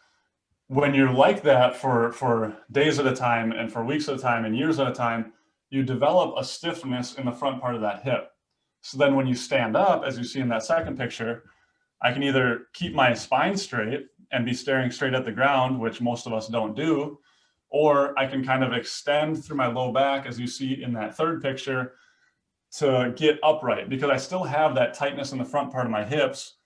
when you're like that for days at a time and for weeks at a time and years at a time, you develop a stiffness in the front part of that hip. So then when you stand up, as you see in that second picture, I can either keep my spine straight and be staring straight at the ground, which most of us don't do, or I can kind of extend through my low back, as you see in that third picture, to get upright, because I still have that tightness in the front part of my hips,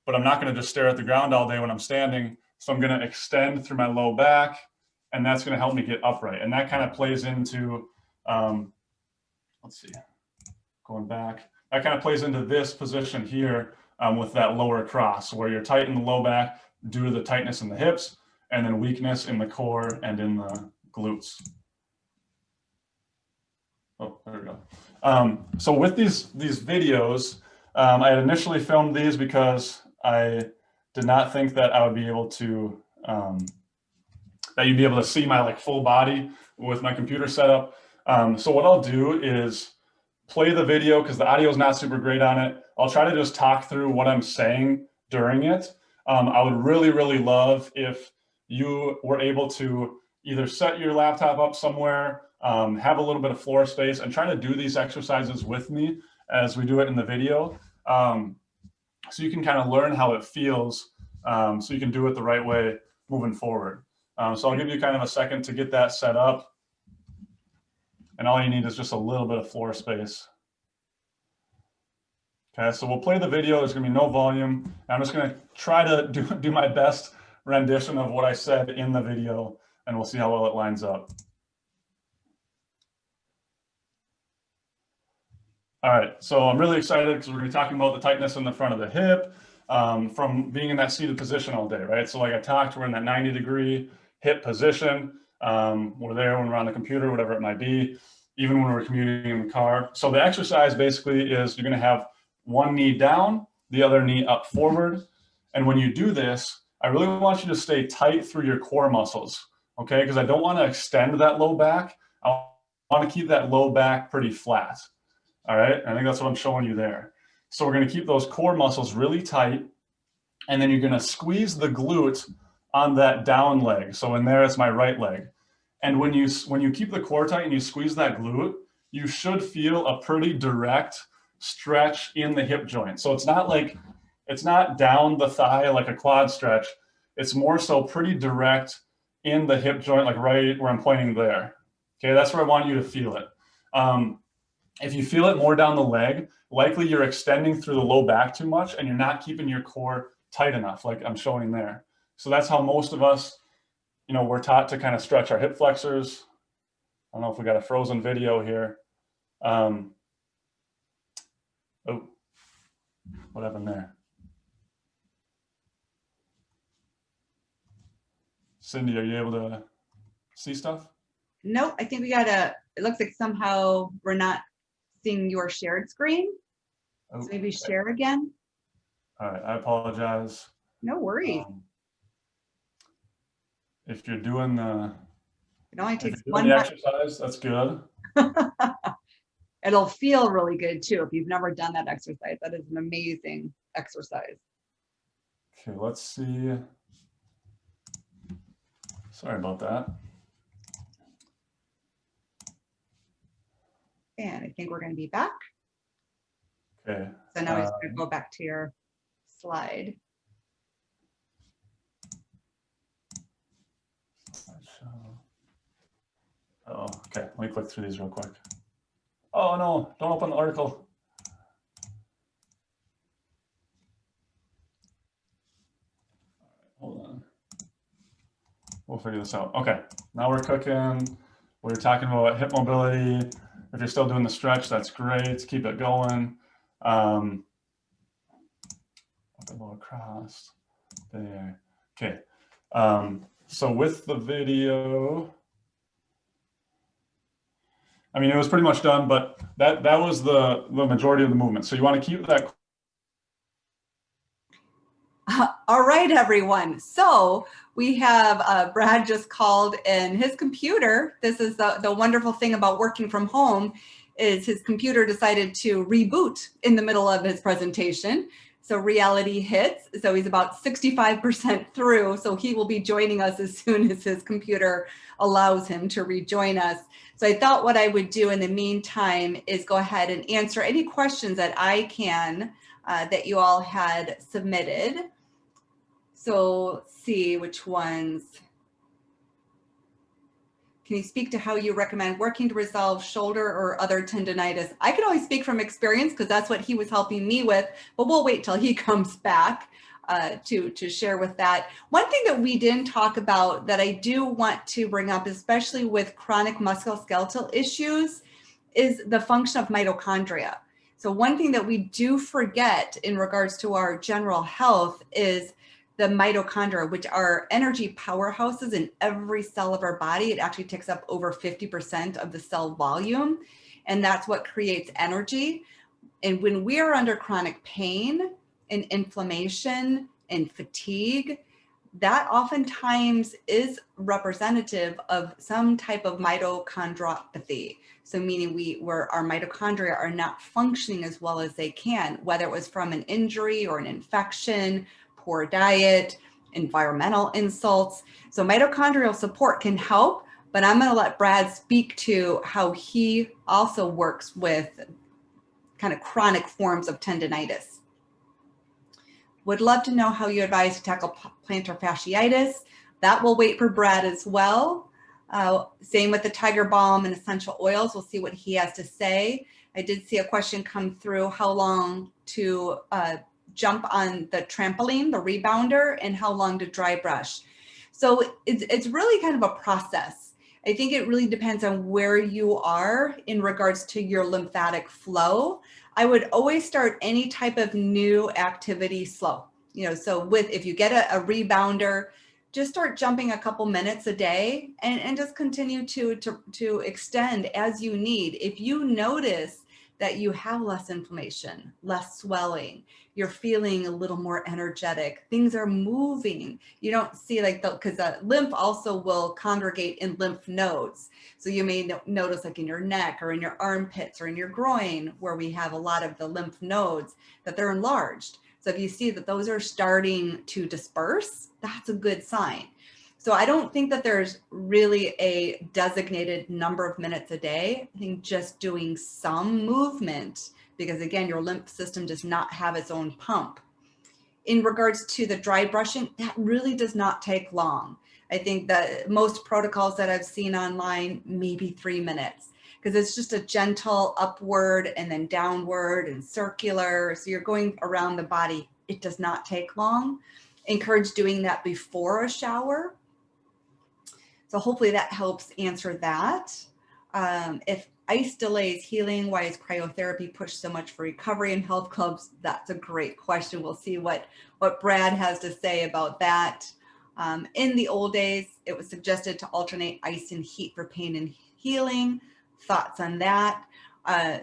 but I'm not going to just stare at the ground all day when I'm standing. So I'm going to extend through my low back, and that's going to help me get upright. And that kind of plays into, let's see, going back, that kind of plays into this position here with that lower cross, where you're tight in the low back due to the tightness in the hips, and then weakness in the core and in the glutes. Oh, there we go. So with these videos, I had initially filmed these because I did not think that I would be able to, that you'd be able to see my like full body with my computer setup. So what I'll do is play the video because the audio is not super great on it. I'll try to just talk through what I'm saying during it. I would really, really love if you were able to either set your laptop up somewhere, have a little bit of floor space, and try to do these exercises with me as we do it in the video. So you can kind of learn how it feels, so you can do it the right way moving forward. So I'll give you kind of a second to get that set up. And all you need is just a little bit of floor space. Okay, so we'll play the video. There's going to be no volume. I'm just going to try to do my best rendition of what I said in the video, and we'll see how well it lines up. All right, so I'm really excited because we're going to be talking about the tightness in the front of the hip from being in that seated position all day, right? So like I talked, we're in that 90-degree hip position. We're there when we're on the computer, whatever it might be, even when we're commuting in the car. So the exercise basically is you're going to have one knee down, the other knee up forward. And when you do this, I really want you to stay tight through your core muscles, okay? Because I don't want to extend that low back. I want to keep that low back pretty flat, all right? I think that's what I'm showing you there. So we're going to keep those core muscles really tight, and then you're going to squeeze the glute on that down leg. So in there, it's my right leg. And when you keep the core tight and you squeeze that glute, you should feel a pretty direct stretch in the hip joint. So it's not down the thigh like a quad stretch. It's more so pretty direct in the hip joint, like right where I'm pointing there. Okay, that's where I want you to feel it. If you feel it more down the leg, likely you're extending through the low back too much and you're not keeping your core tight enough, like I'm showing there. So that's how most of us, we're taught to kind of stretch our hip flexors. I don't know if we got a frozen video here. Oh, what happened there? Cindy, are you able to see stuff? Nope, I think it looks like somehow we're not seeing your shared screen. Oh, so maybe share again. All right, I apologize. No worries. If you're doing the, It only if you're takes doing the exercise, that's good. It'll feel really good too. If you've never done that exercise, that is an amazing exercise. Okay, let's see. Sorry about that. And I think we're going to be back. Okay. So now we're just going to go back to your slide. Oh, okay. Let me click through these real quick. Oh no, don't open the article. Hold on. We'll figure this out. Okay, now we're cooking. We're talking about hip mobility. If you're still doing the stretch, that's great. Keep it going. Up and low across. There. Okay. So with the video, I mean, it was pretty much done, but that was the majority of the movement. So you want to keep that. All right, everyone. So we have Brad just called, and his computer, this is the wonderful thing about working from home, is his computer decided to reboot in the middle of his presentation. So reality hits. So he's about 65% through. So he will be joining us as soon as his computer allows him to rejoin us. So I thought what I would do in the meantime is go ahead and answer any questions that I can that you all had submitted. So let's see which ones. Can you speak to how you recommend working to resolve shoulder or other tendonitis? I can always speak from experience because that's what he was helping me with, but we'll wait till he comes back to share with that. One thing that we didn't talk about that I do want to bring up, especially with chronic musculoskeletal issues, is the function of mitochondria. So one thing that we do forget in regards to our general health is the mitochondria, which are energy powerhouses in every cell of our body. It actually takes up over 50% of the cell volume, and that's what creates energy. And when we are under chronic pain and inflammation and fatigue, that oftentimes is representative of some type of mitochondriopathy. So meaning where our mitochondria are not functioning as well as they can, whether it was from an injury or an infection, poor diet, environmental insults. So mitochondrial support can help, but I'm going to let Brad speak to how he also works with kind of chronic forms of tendonitis. Would love to know how you advise to tackle plantar fasciitis. That will wait for Brad as well. Same with the Tiger Balm and essential oils. We'll see what he has to say. I did see a question come through, how long to jump on the trampoline, the rebounder, and how long to dry brush. So it's really kind of a process. I think it really depends on where you are in regards to your lymphatic flow. I would always start any type of new activity slow. So if you get a rebounder, just start jumping a couple minutes a day and just continue to extend as you need. If you notice that you have less inflammation, less swelling, you're feeling a little more energetic, things are moving. You don't see because lymph also will congregate in lymph nodes. So you may notice in your neck or in your armpits or in your groin, where we have a lot of the lymph nodes, that they're enlarged. So if you see that those are starting to disperse, that's a good sign. So I don't think that there's really a designated number of minutes a day. I think just doing some movement, because again, your lymph system does not have its own pump. In regards to the dry brushing, that really does not take long. I think that most protocols that I've seen online, maybe 3 minutes, because it's just a gentle upward and then downward and circular. So you're going around the body. It does not take long. Encourage doing that before a shower. So hopefully that helps answer that. If ice delays healing, why is cryotherapy pushed so much for recovery in health clubs? That's a great question. We'll see what Brad has to say about that. In the old days, it was suggested to alternate ice and heat for pain and healing. Thoughts on that?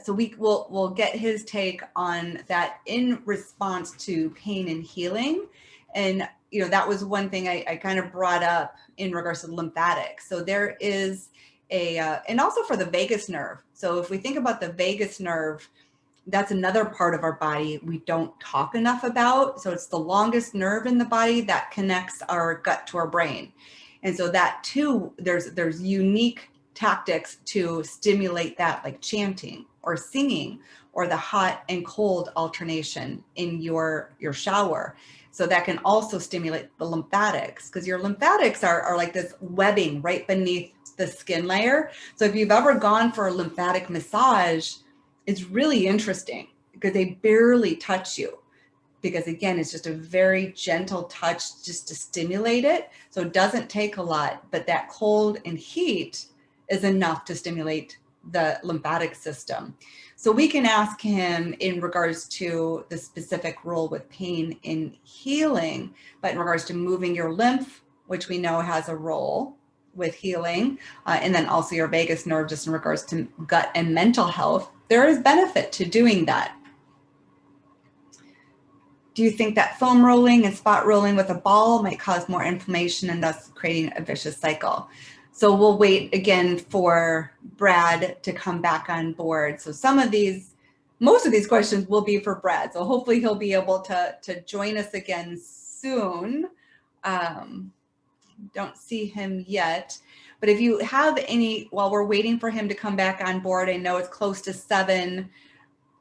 So we'll get his take on that in response to pain and healing. And that was one thing I kind of brought up in regards to the lymphatics. So there is and also for the vagus nerve. So if we think about the vagus nerve, that's another part of our body we don't talk enough about. So it's the longest nerve in the body that connects our gut to our brain. And so that too, there's unique tactics to stimulate that, like chanting or singing, or the hot and cold alternation in your shower. So that can also stimulate the lymphatics, because your lymphatics are like this webbing right beneath the skin layer. So if you've ever gone for a lymphatic massage, it's really interesting because they barely touch you. Because again, it's just a very gentle touch just to stimulate it. So it doesn't take a lot, but that cold and heat is enough to stimulate the lymphatic system. So we can ask him in regards to the specific role with pain in healing, but in regards to moving your lymph, which we know has a role with healing, and then also your vagus nerve, just in regards to gut and mental health, there is benefit to doing that. Do you think that foam rolling and spot rolling with a ball might cause more inflammation and thus creating a vicious cycle? So we'll wait again for Brad to come back on board. So most of these questions will be for Brad. So hopefully he'll be able to join us again soon. Don't see him yet. But if you have any, while we're waiting for him to come back on board, I know it's close to 7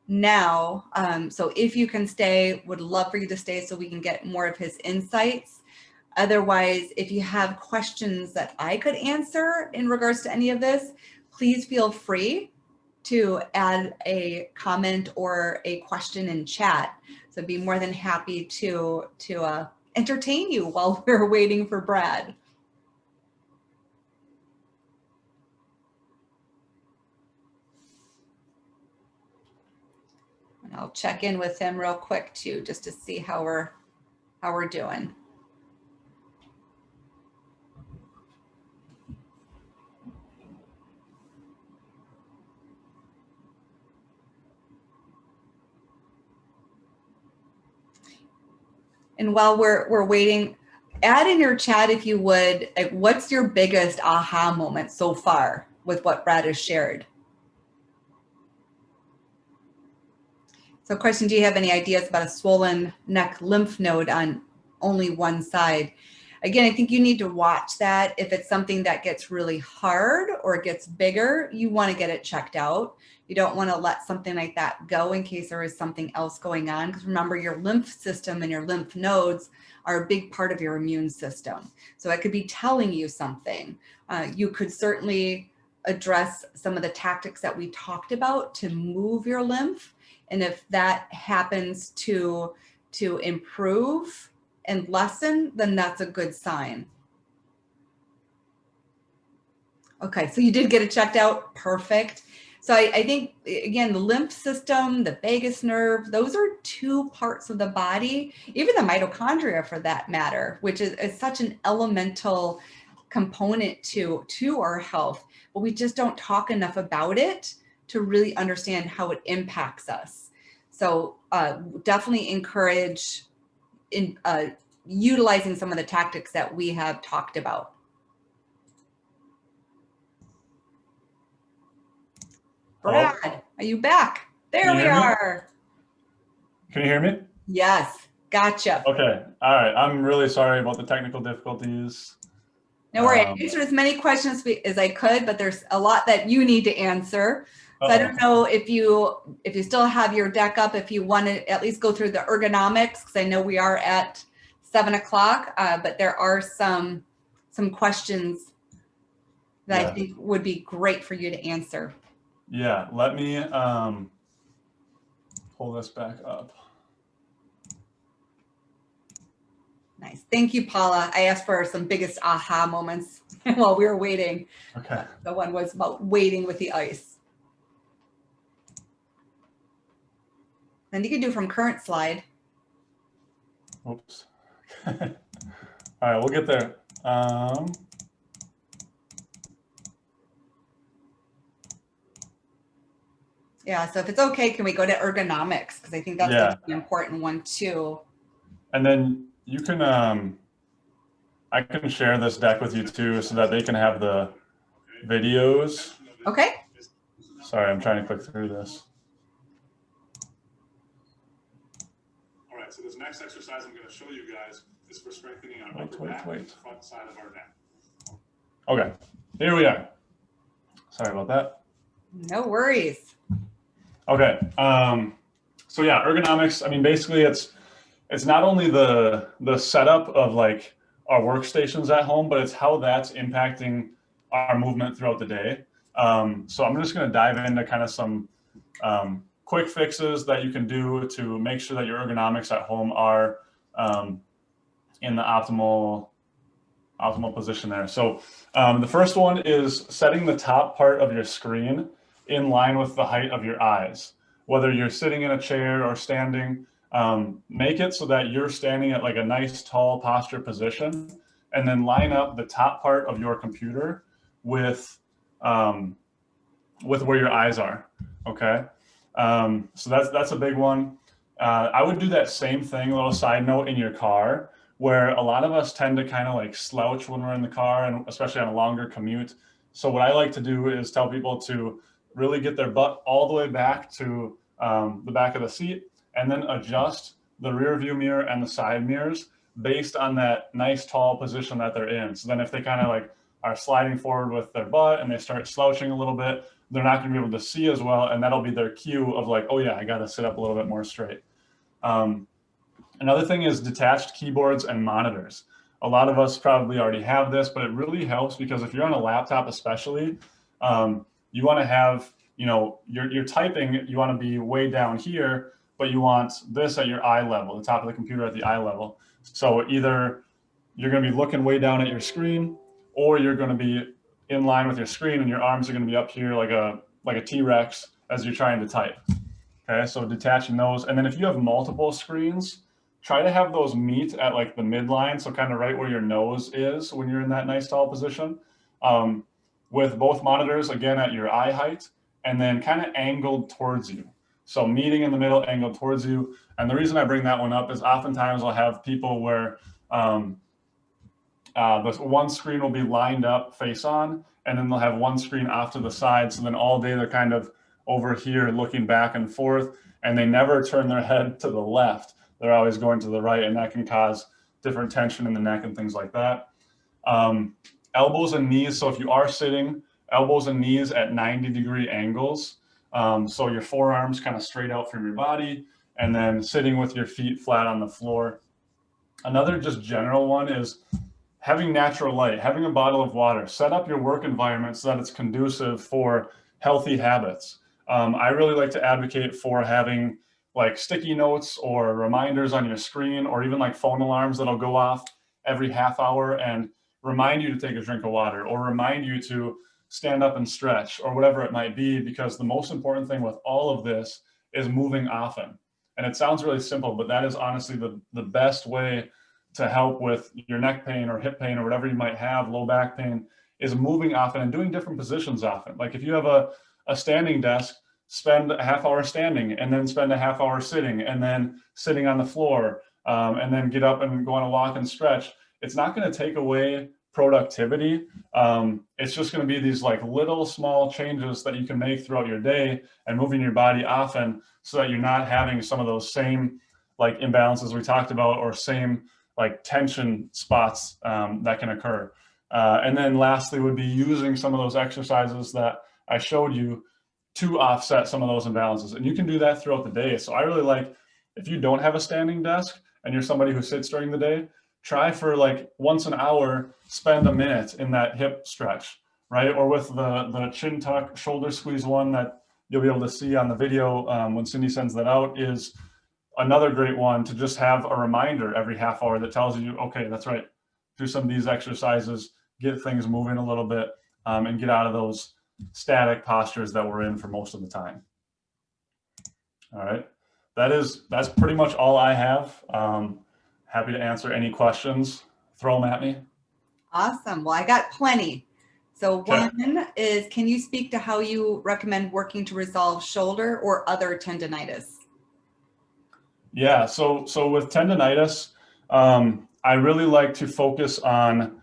now. So if you can stay, would love for you to stay so we can get more of his insights. Otherwise, if you have questions that I could answer in regards to any of this, please feel free to add a comment or a question in chat. So I'd be more than happy to entertain you while we're waiting for Brad. And I'll check in with him real quick too, just to see how we're doing. And while we're waiting, add in your chat, if you would, like, what's your biggest aha moment so far with what Brad has shared? So question, do you have any ideas about a swollen neck lymph node on only one side? Again, I think you need to watch that. If it's something that gets really hard or it gets bigger, you want to get it checked out. You don't want to let something like that go in case there is something else going on. Because remember, your lymph system and your lymph nodes are a big part of your immune system. So it could be telling you something. You could certainly address some of the tactics that we talked about to move your lymph. And if that happens to improve and lessen, then that's a good sign. Okay, so you did get it checked out. Perfect. So I think, again, the lymph system, the vagus nerve, those are 2 parts of the body, even the mitochondria for that matter, which is such an elemental component to our health, but we just don't talk enough about it to really understand how it impacts us. So definitely encourage utilizing some of the tactics that we have talked about. Brad, are you back? There we are. Can you hear me? Yes, gotcha. Okay, all right. I'm really sorry about the technical difficulties. No worry, I answered as many questions as I could, but there's a lot that you need to answer. So I don't know if you still have your deck up, if you want to at least go through the ergonomics, because I know we are at 7 o'clock, but there are some questions that I think would be great for you to answer. Yeah, let me pull this back up. Nice. Thank you, Paula. I asked for some biggest aha moments while we were waiting. Okay. The one was about waiting with the ice. Then you can do from current slide. Oops. All right, we'll get there. Yeah, so if it's okay, can we go to ergonomics? Because I think that's an important one too. And then you can, I can share this deck with you too, so that they can have the videos. Okay. Sorry, I'm trying to click through this. All right, so this next exercise I'm going to show you guys is for strengthening our upper back and front side of our neck. Okay, here we are. Sorry about that. No worries. Okay. So yeah, ergonomics. I mean, basically, it's not only the setup of like our workstations at home, but it's how that's impacting our movement throughout the day. So I'm just going to dive into kind of some quick fixes that you can do to make sure that your ergonomics at home are in the optimal position there. So the first one is setting the top part of your screen in line with the height of your eyes. Whether you're sitting in a chair or standing, make it so that you're standing at like a nice tall posture position, and then line up the top part of your computer with where your eyes are. Okay, so that's a big one. I would do that same thing. A little side note in your car, where a lot of us tend to kind of like slouch when we're in the car, and especially on a longer commute. So what I like to do is tell people to really get their butt all the way back to the back of the seat, and then adjust the rear view mirror and the side mirrors based on that nice tall position that they're in. So then if they kind of like are sliding forward with their butt and they start slouching a little bit, they're not going to be able to see as well, and that'll be their cue of like, oh yeah, I got to sit up a little bit more straight. Another thing is detached keyboards and monitors. A lot of us probably already have this, but it really helps because if you're on a laptop especially, you want to have, you know, you're typing, you want to be way down here, but you want this at your eye level, the top of the computer at the eye level. So either you're going to be looking way down at your screen, or you're going to be in line with your screen and your arms are going to be up here like a T-Rex as you're trying to type. Okay, so detaching those. And then if you have multiple screens, try to have those meet at like the midline, so kind of right where your nose is when you're in that nice tall position. With both monitors, again, at your eye height, and then kind of angled towards you. So meeting in the middle, angled towards you. And the reason I bring that one up is oftentimes I'll have people where the one screen will be lined up face on, and then they'll have one screen off to the side. So then all day they're kind of over here looking back and forth, and they never turn their head to the left. They're always going to the right, and that can cause different tension in the neck and things like that. Elbows and knees. So if you are sitting, elbows and knees at 90-degree angles. So your forearms kind of straight out from your body, and then sitting with your feet flat on the floor. Another just general one is having natural light, having a bottle of water. Set up your work environment so that it's conducive for healthy habits. I really like to advocate for having like sticky notes or reminders on your screen, or even like phone alarms that'll go off every half hour and remind you to take a drink of water, or remind you to stand up and stretch, or whatever it might be, because the most important thing with all of this is moving often. And it sounds really simple, but that is honestly the best way to help with your neck pain or hip pain or whatever you might have, low back pain, is moving often and doing different positions often. Like if you have a standing desk, spend a half hour standing, and then spend a half hour sitting, and then sitting on the floor, and then get up and go on a walk and stretch. It's not going to take away productivity. It's just going to be these like little small changes that you can make throughout your day and moving your body often, so that you're not having some of those same like imbalances we talked about, or same like tension spots that can occur. And then lastly would be using some of those exercises that I showed you to offset some of those imbalances. And you can do that throughout the day. So I really like, if you don't have a standing desk and you're somebody who sits during the day, try for like once an hour, spend a minute in that hip stretch, right? Or with the chin tuck, shoulder squeeze one that you'll be able to see on the video when Cindi sends that out, is another great one to just have a reminder every half hour that tells you, okay, that's right, do some of these exercises, get things moving a little bit, and get out of those static postures that we're in for most of the time. All right, that's pretty much all I have. Happy to answer any questions. Throw them at me. Awesome. Well, I got plenty. So Okay. one is, can you speak to how you recommend working to resolve shoulder or other tendinitis? Yeah, so with tendinitis, I really like to focus on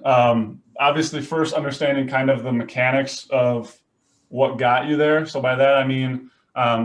obviously first understanding kind of the mechanics of what got you there. So by that I mean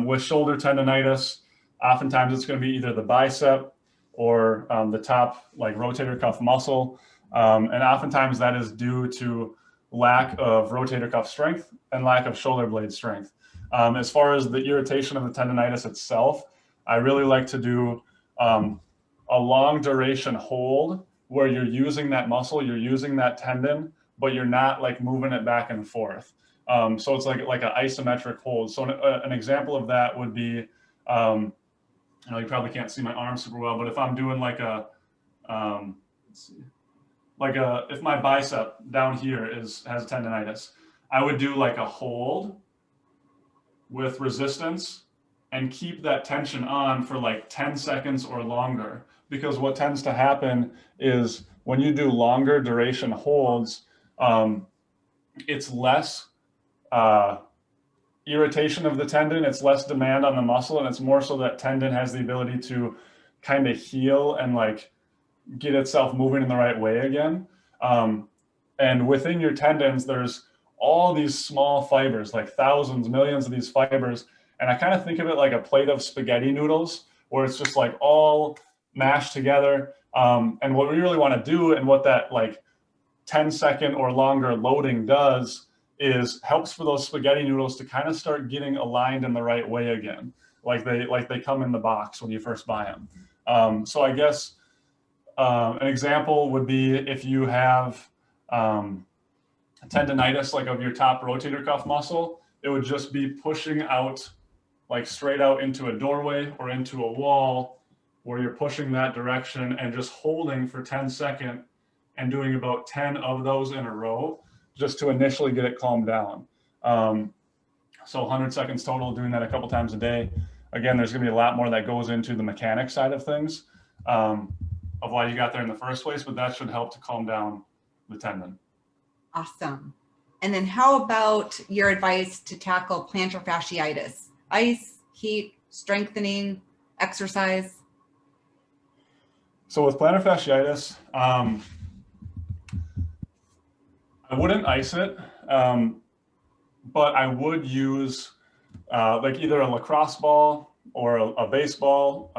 with shoulder tendinitis, oftentimes it's going to be either the bicep or the top like rotator cuff muscle, and oftentimes that is due to lack of rotator cuff strength and lack of shoulder blade strength. As far as the irritation of the tendonitis itself, I really like to do a long duration hold where you're using that muscle, you're using that tendon, but you're not like moving it back and forth. So it's like an isometric hold. So an example of that would be, I know you probably can't see my arm super well, but if I'm doing like a, let's see, if my bicep down here has tendonitis, I would do like a hold with resistance and keep that tension on for like 10 seconds or longer. Because what tends to happen is when you do longer duration holds, it's less irritation of the tendon, it's less demand on the muscle, and it's more so that tendon has the ability to kind of heal and like get itself moving in the right way again. And within your tendons, there's all these small fibers, like thousands, millions of these fibers. And I kind of think of it like a plate of spaghetti noodles, where it's just like all mashed together. And what we really want to do, and what that like 10-second or longer loading does, is helps for those spaghetti noodles to kind of start getting aligned in the right way again, like they come in the box when you first buy them. So I guess an example would be if you have tendonitis like of your top rotator cuff muscle, it would just be pushing out like straight out into a doorway or into a wall, where you're pushing that direction and just holding for 10 seconds and doing about 10 of those in a row just to initially get it calmed down. So 100 seconds total, doing that a couple times a day. Again, there's gonna be a lot more that goes into the mechanics side of things, of why you got there in the first place, but that should help to calm down the tendon. Awesome. And then how about your advice to tackle plantar fasciitis? Ice, heat, strengthening, exercise? So with plantar fasciitis, I wouldn't ice it, but I would use like either a lacrosse ball or a baseball,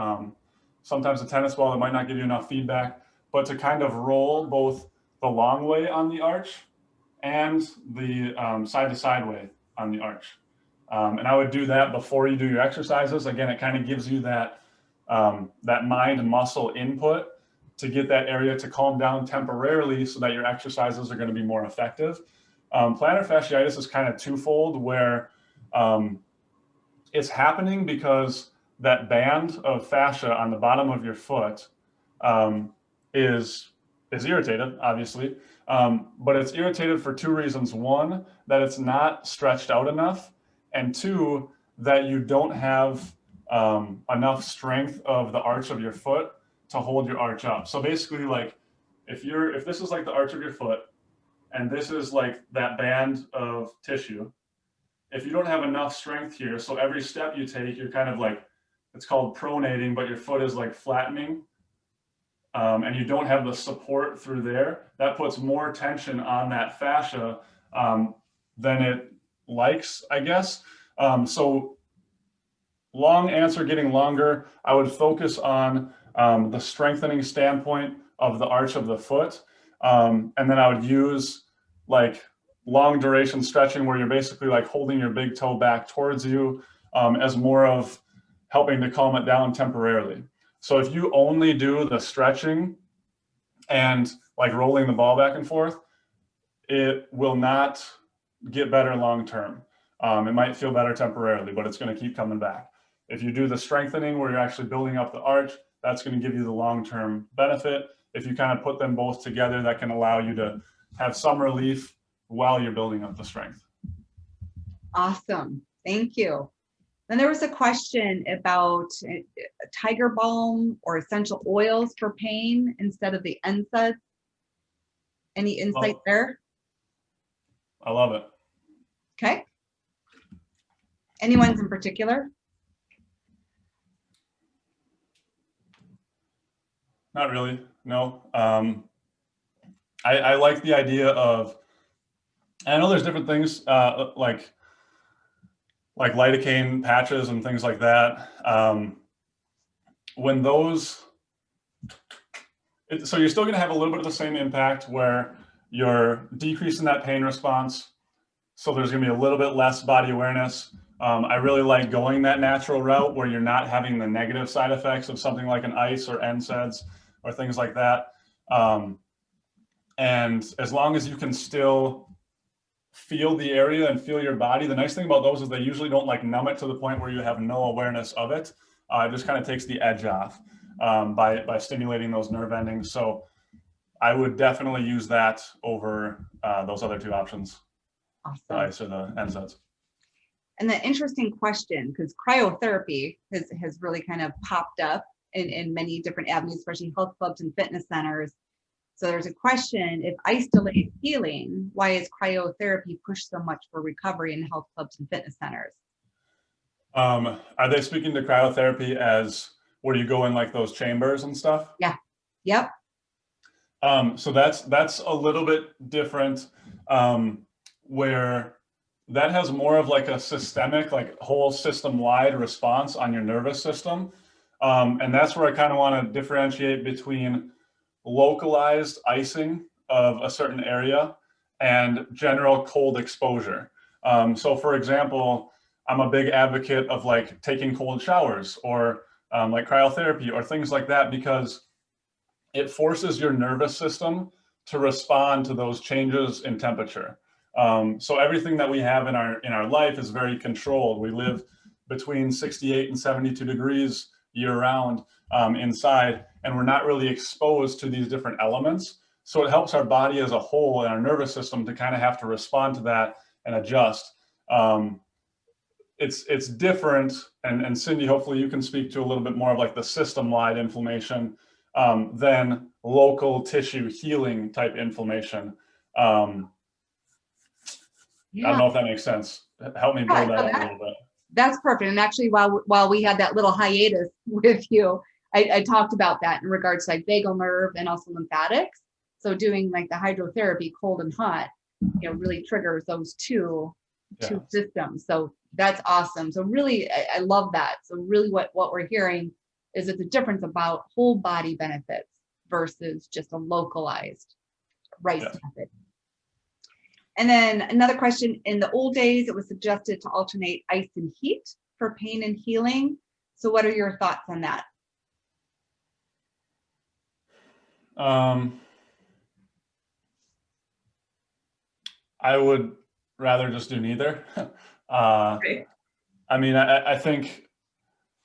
sometimes a tennis ball that might not give you enough feedback, but to kind of roll both the long way on the arch and the side to side way on the arch. And I would do that before you do your exercises. Again, it kind of gives you that, that mind and muscle input to get that area to calm down temporarily so that your exercises are going to be more effective. Plantar fasciitis is kind of twofold, where it's happening because that band of fascia on the bottom of your foot is irritated, obviously, but it's irritated for two reasons. One, that it's not stretched out enough, and two, that you don't have enough strength of the arch of your foot to hold your arch up. So basically, like if this is like the arch of your foot and this is like that band of tissue, if you don't have enough strength here, so every step you take, you're kind of like, it's called pronating, but your foot is like flattening, and you don't have the support through there, that puts more tension on that fascia than it likes, I guess. So long answer getting longer, I would focus on the strengthening standpoint of the arch of the foot. And then I would use like long duration stretching, where you're basically like holding your big toe back towards you, as more of helping to calm it down temporarily. So if you only do the stretching and like rolling the ball back and forth, it will not get better long term. It might feel better temporarily, but it's going to keep coming back. If you do the strengthening where you're actually building up the arch, that's going to give you the long-term benefit. If you kind of put them both together, that can allow you to have some relief while you're building up the strength. Awesome. Thank you. Then there was a question about tiger balm or essential oils for pain instead of the NSAIDs. Any insight there? I love it. Okay. Anyone's in particular? Not really, no. I like the idea of, I know there's different things like lidocaine patches and things like that. When those, so you're still going to have a little bit of the same impact where you're decreasing that pain response. So there's going to be a little bit less body awareness, I really like going that natural route where you're not having the negative side effects of something like an ice or NSAIDs or things like that. And as long as you can still feel the area and feel your body, the nice thing about those is they usually don't like numb it to the point where you have no awareness of it. It just kind of takes the edge off by stimulating those nerve endings. So I would definitely use that over those other two options, the Awesome. ice or the NSAIDs. And the interesting question, because cryotherapy has really kind of popped up in many different avenues, especially health clubs and fitness centers. So there's a question, if ice delays healing, why is cryotherapy pushed so much for recovery in health clubs and fitness centers? Are they speaking to cryotherapy as where you go in like those chambers and stuff? Yeah. Yep. So that's a little bit different, where that has more of like a systemic, like whole system-wide response on your nervous system. And that's where I kind of want to differentiate between localized icing of a certain area and general cold exposure. So for example, I'm a big advocate of like taking cold showers or like cryotherapy or things like that, because it forces your nervous system to respond to those changes in temperature. So everything that we have in our life is very controlled. We live between 68 and 72 degrees year round inside, and we're not really exposed to these different elements. So it helps our body as a whole and our nervous system to kind of have to respond to that and adjust. It's different, and Cindi, hopefully you can speak to a little bit more of like the system-wide inflammation than local tissue healing type inflammation. I don't know if that makes sense. Help me build that up a little bit. That's perfect. And actually, while we had that little hiatus with you, I talked about that in regards to like vagal nerve and also lymphatics. So doing like the hydrotherapy, cold and hot, really triggers those two systems. So that's awesome. So really, I love that. So really what we're hearing is it's a difference about whole body benefits versus just a localized rice method. And then another question, in the old days, it was suggested to alternate ice and heat for pain and healing. So what are your thoughts on that? I would rather just do neither. Okay. I mean, I think,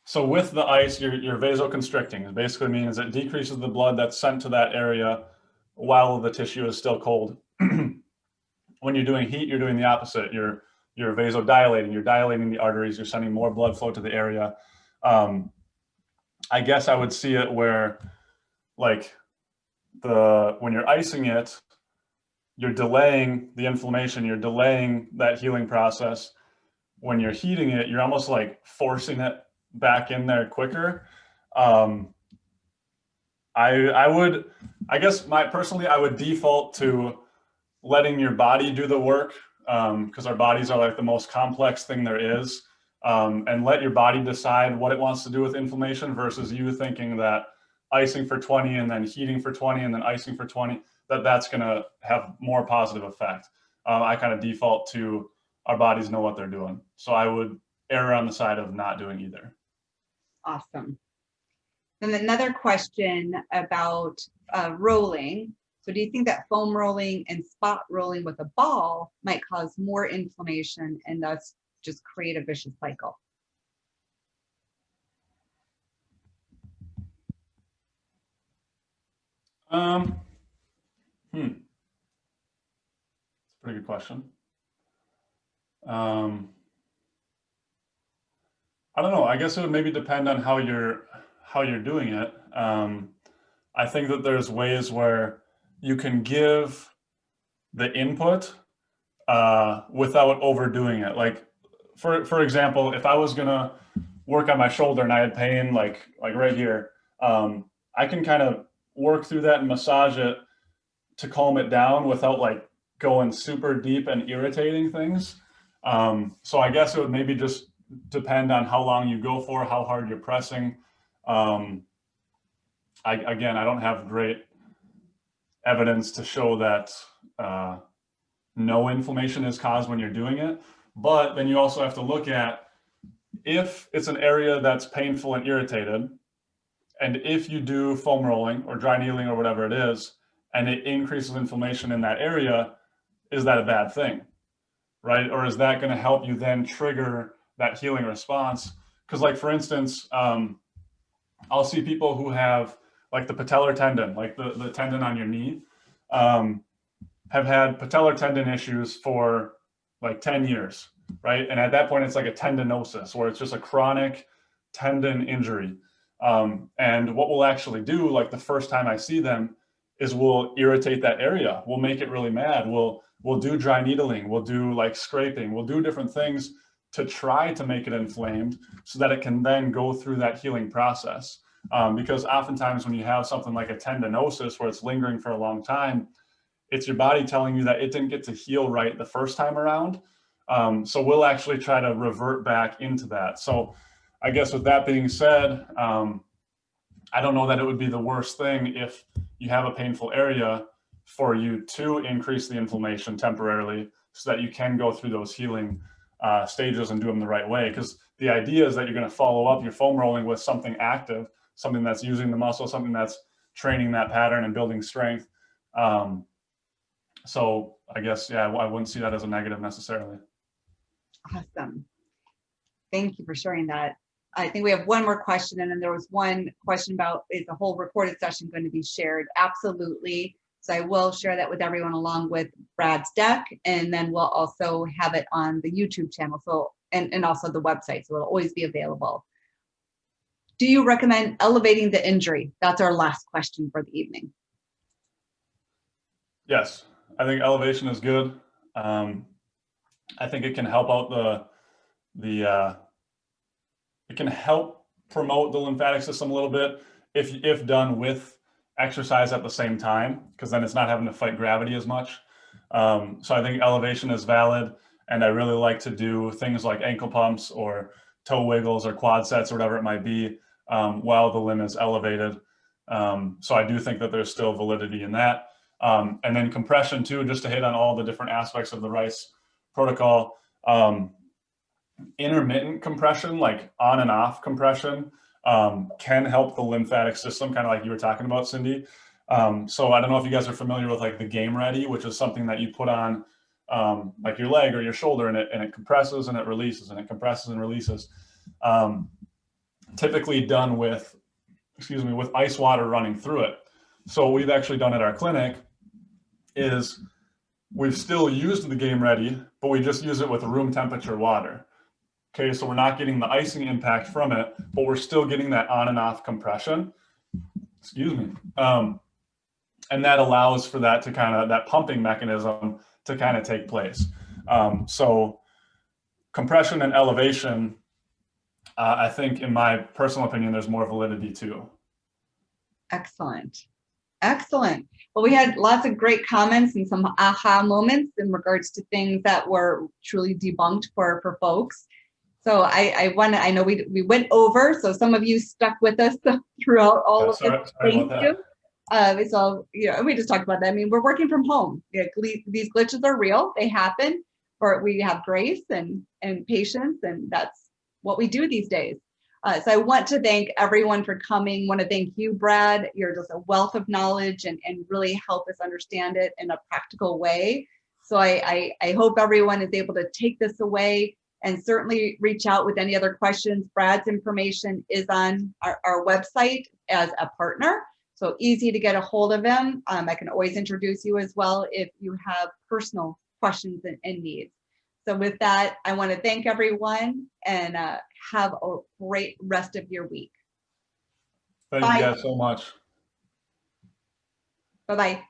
so with the ice, you're vasoconstricting. It basically means it decreases the blood that's sent to that area while the tissue is still cold. When you're doing heat, you're doing the opposite. You're vasodilating, you're dilating the arteries, you're sending more blood flow to the area. I guess I would see it where like when you're icing it, you're delaying the inflammation, you're delaying that healing process. When you're heating it, you're almost like forcing it back in there quicker. I guess I would default to letting your body do the work, because our bodies are like the most complex thing there is, and let your body decide what it wants to do with inflammation versus you thinking that icing for 20 and then heating for 20 and then icing for 20, that's going to have more positive effect. I kind of default to our bodies know what they're doing. So I would err on the side of not doing either. Awesome. And another question about rolling. So do you think that foam rolling and spot rolling with a ball might cause more inflammation and thus just create a vicious cycle? It's a pretty good question. I don't know. I guess it would maybe depend on how you're doing it. I think that there's ways where you can give the input without overdoing it. Like for example, if I was gonna work on my shoulder and I had pain like right here, I can kind of work through that and massage it to calm it down without like going super deep and irritating things. So I guess it would maybe just depend on how long you go for, how hard you're pressing. Again, I don't have great evidence to show that no inflammation is caused when you're doing it, But then you also have to look at if it's an area that's painful and irritated, and if you do foam rolling or dry needling or whatever it is, and it increases inflammation in that area, is that a bad thing, right? Or is that going to help you then trigger that healing response? Because like, for instance, I'll see people who have like the patellar tendon, like the tendon on your knee, have had patellar tendon issues for like 10 years, right? And at that point, it's like a tendinosis, where it's just a chronic tendon injury. And what we'll actually do, like the first time I see them, is we'll irritate that area. We'll make it really mad. We'll do dry needling. We'll do like scraping. We'll do different things to try to make it inflamed so that it can then go through that healing process. Because oftentimes when you have something like a tendinosis where it's lingering for a long time, it's your body telling you that it didn't get to heal right the first time around. So we'll actually try to revert back into that. So I guess with that being said, I don't know that it would be the worst thing if you have a painful area for you to increase the inflammation temporarily so that you can go through those healing stages and do them the right way. Because the idea is that you're going to follow up your foam rolling with something active, something that's using the muscle, something that's training that pattern and building strength. So I guess, yeah, I wouldn't see that as a negative necessarily. Awesome. Thank you for sharing that. I think we have one more question, and then there was one question about, is the whole recorded session going to be shared? Absolutely. So I will share that with everyone along with Brad's deck, and then we'll also have it on the YouTube channel, so and also the website, so it'll always be available. Do you recommend elevating the injury? That's our last question for the evening. Yes, I think elevation is good. I think it can help out it can help promote the lymphatic system a little bit if done with exercise at the same time, because then it's not having to fight gravity as much. So I think elevation is valid, and I really like to do things like ankle pumps or toe wiggles or quad sets or whatever it might be while the limb is elevated. So I do think that there's still validity in that. And then compression too, just to hit on all the different aspects of the RICE protocol. Intermittent compression, like on and off compression, can help the lymphatic system, kind of like you were talking about, Cindy. So I don't know if you guys are familiar with like the Game Ready, which is something that you put on like your leg or your shoulder, and it compresses and it releases, and it compresses and releases. Typically done with, with ice water running through it. So what we've actually done at our clinic is we've still used the Game Ready, but we just use it with room temperature water. Okay, so we're not getting the icing impact from it, but we're still getting that on and off compression. And that allows for that to kind of, that pumping mechanism to kind of take place. So compression and elevation, I think in my personal opinion, there's more validity too. Excellent. Excellent. Well, we had lots of great comments and some aha moments in regards to things that were truly debunked for folks. So I know we went over, so some of you stuck with us throughout all of this. Thank you. So, we just talked about that. I mean, we're working from home. These glitches are real. They happen, but we have grace and patience, and that's what we do these days. So I want to thank everyone for coming. I want to thank you, Brad. You're just a wealth of knowledge and really help us understand it in a practical way. So I hope everyone is able to take this away and certainly reach out with any other questions. Brad's information is on our website as a partner, so easy to get a hold of him. I can always introduce you as well if you have personal questions and needs. So with that, I want to thank everyone and have a great rest of your week. Thank you guys so much. Bye-bye.